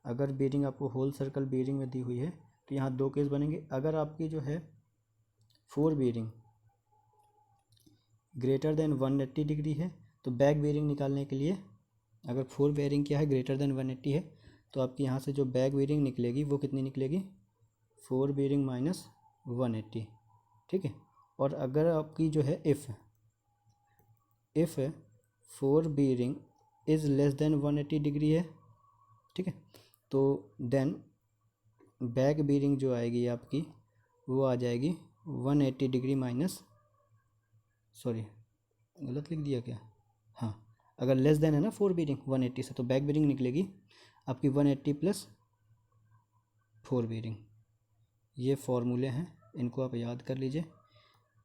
अगर बीयरिंग आपको होल सर्कल बीयरिंग में दी हुई है तो यहाँ 2 केस बनेंगे। अगर आपकी जो है 4 बीयरिंग ग्रेटर देन 180 डिग्री है तो बैक बीयरिंग निकालने के लिए, अगर 4 बीयरिंग क्या है ग्रेटर देन 180 है तो आपकी यहाँ से जो बैक बीयरिंग निकलेगी वो कितनी निकलेगी, 4 बीयरिंग माइनस 180। ठीक है, और अगर आपकी जो है if 4 bearing is less than 180 degree है, ठीक है, तो देन बैक बीयरिंग जो आएगी आपकी वो आ जाएगी 180 डिग्री माइनस, सॉरी गलत लिख दिया क्या, हाँ, अगर लेस देन है ना 4 बीयरिंग 180 से, तो बैक बीयरिंग निकलेगी आपकी 180 प्लस 4 बीयरिंग। ये फॉर्मूले हैं, इनको आप याद कर लीजिए।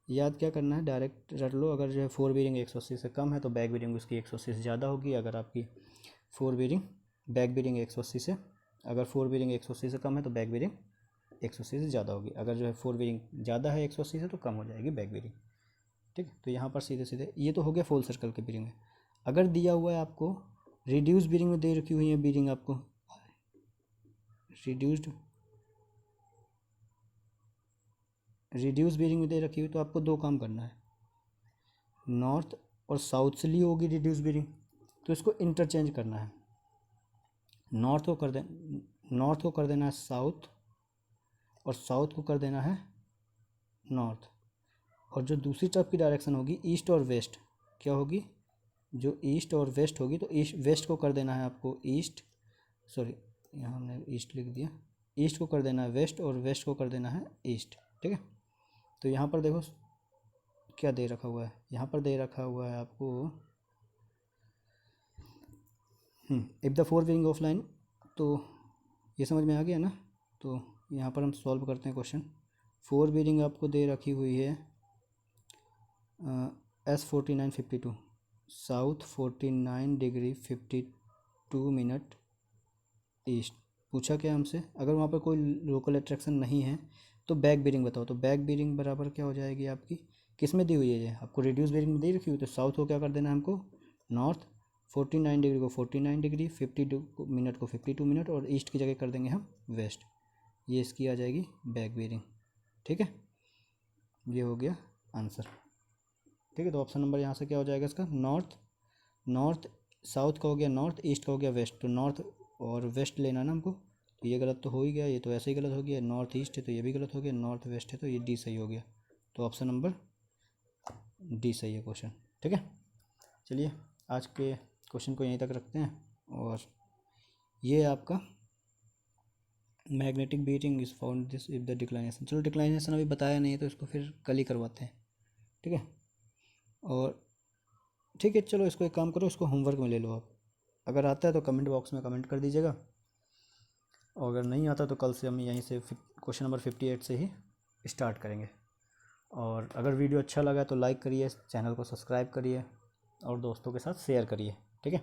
याद क्या करना है, डायरेक्ट रट लो। अगर जो है 4 बीयरिंग 180 से कम है तो बैक बीयरिंग उसकी 180 से ज़्यादा होगी। अगर आपकी 4 बीयरिंग बैक बीयरिंग 180 से, अगर 4 बीयरिंग 180 से कम है तो बैक बीयरिंग 180 से ज़्यादा होगी। अगर जो है 4 बीयरिंग ज़्यादा है 180 से तो कम हो जाएगी बैक बीयरिंग। ठीक है, तो यहाँ पर सीधे सीधे ये तो हो गया फुल सर्कल के बीयरिंग में। अगर दिया हुआ है आपको रिड्यूस बीयरिंग में दे रखी हुई है बीयरिंग, आपको रिड्यूस बीयरिंग में दे रखी हुई, तो आपको 2 काम करना है। नॉर्थ और साउथ से ली होगी रिड्यूस बीयरिंग, तो इसको इंटरचेंज करना है। नॉर्थ को कर देना है साउथ और साउथ को कर देना है नॉर्थ। और जो दूसरी तरफ की डायरेक्शन होगी ईस्ट और वेस्ट, क्या होगी, जो ईस्ट और वेस्ट होगी तो ईस्ट वेस्ट को कर देना है आपको ईस्ट सॉरी यहाँ हमने ईस्ट लिख दिया, ईस्ट को कर देना है वेस्ट और वेस्ट को कर देना है ईस्ट, ठीक है। तो यहाँ पर देखो क्या दे रखा हुआ है, यहाँ पर दे रखा हुआ है आपको if the four being offline, तो ये समझ में आ गया ना। तो यहाँ पर हम सॉल्व करते हैं क्वेश्चन। फोर बीइंग आपको दे रखी हुई है S4952 साउथ 49°52' ईस्ट। पूछा क्या हमसे, अगर वहाँ पर कोई लोकल अट्रैक्शन नहीं है तो बैक बीरिंग बताओ। तो बैक बीरिंग बराबर क्या हो जाएगी आपकी, किस में दी हुई है ये आपको, रिड्यूस बीरिंग में दी रखी हुई। तो साउथ को क्या कर देना है हमको, नॉर्थ, 49° को 49°, 52 मिनट को 52 मिनट, और ईस्ट की जगह कर देंगे हम वेस्ट। ये इसकी आ जाएगी बैक बीरिंग, ठीक है। ये हो गया आंसर, ठीक है। तो ऑप्शन नंबर यहाँ से क्या हो जाएगा इसका, नॉर्थ साउथ का हो गया नॉर्थ, ईस्ट का हो गया वेस्ट। तो नॉर्थ और वेस्ट लेना ना हमको, तो ये गलत तो हो ही गया, ये तो ऐसे ही गलत हो गया। नॉर्थ ईस्ट है तो ये भी गलत हो गया, नॉर्थ वेस्ट है तो ये डी सही हो गया। तो ऑप्शन नंबर डी सही है क्वेश्चन, ठीक है। चलिए आज के क्वेश्चन को यहीं तक रखते हैं। और ये आपका magnetic beating is found this if the declination, चलो डिक्लाइनेशन अभी बताया नहीं है तो इसको फिर कल ही करवाते हैं, ठीक है। और ठीक है चलो, इसको एक काम करो, इसको होमवर्क में ले लो आप। अगर आता है तो कमेंट बॉक्स में कमेंट कर दीजिएगा, और अगर नहीं आता तो कल से हम यहीं से क्वेश्चन नंबर 58 से ही स्टार्ट करेंगे। और अगर वीडियो अच्छा लगा तो लाइक करिए, चैनल को सब्सक्राइब करिए और दोस्तों के साथ शेयर करिए, ठीक है।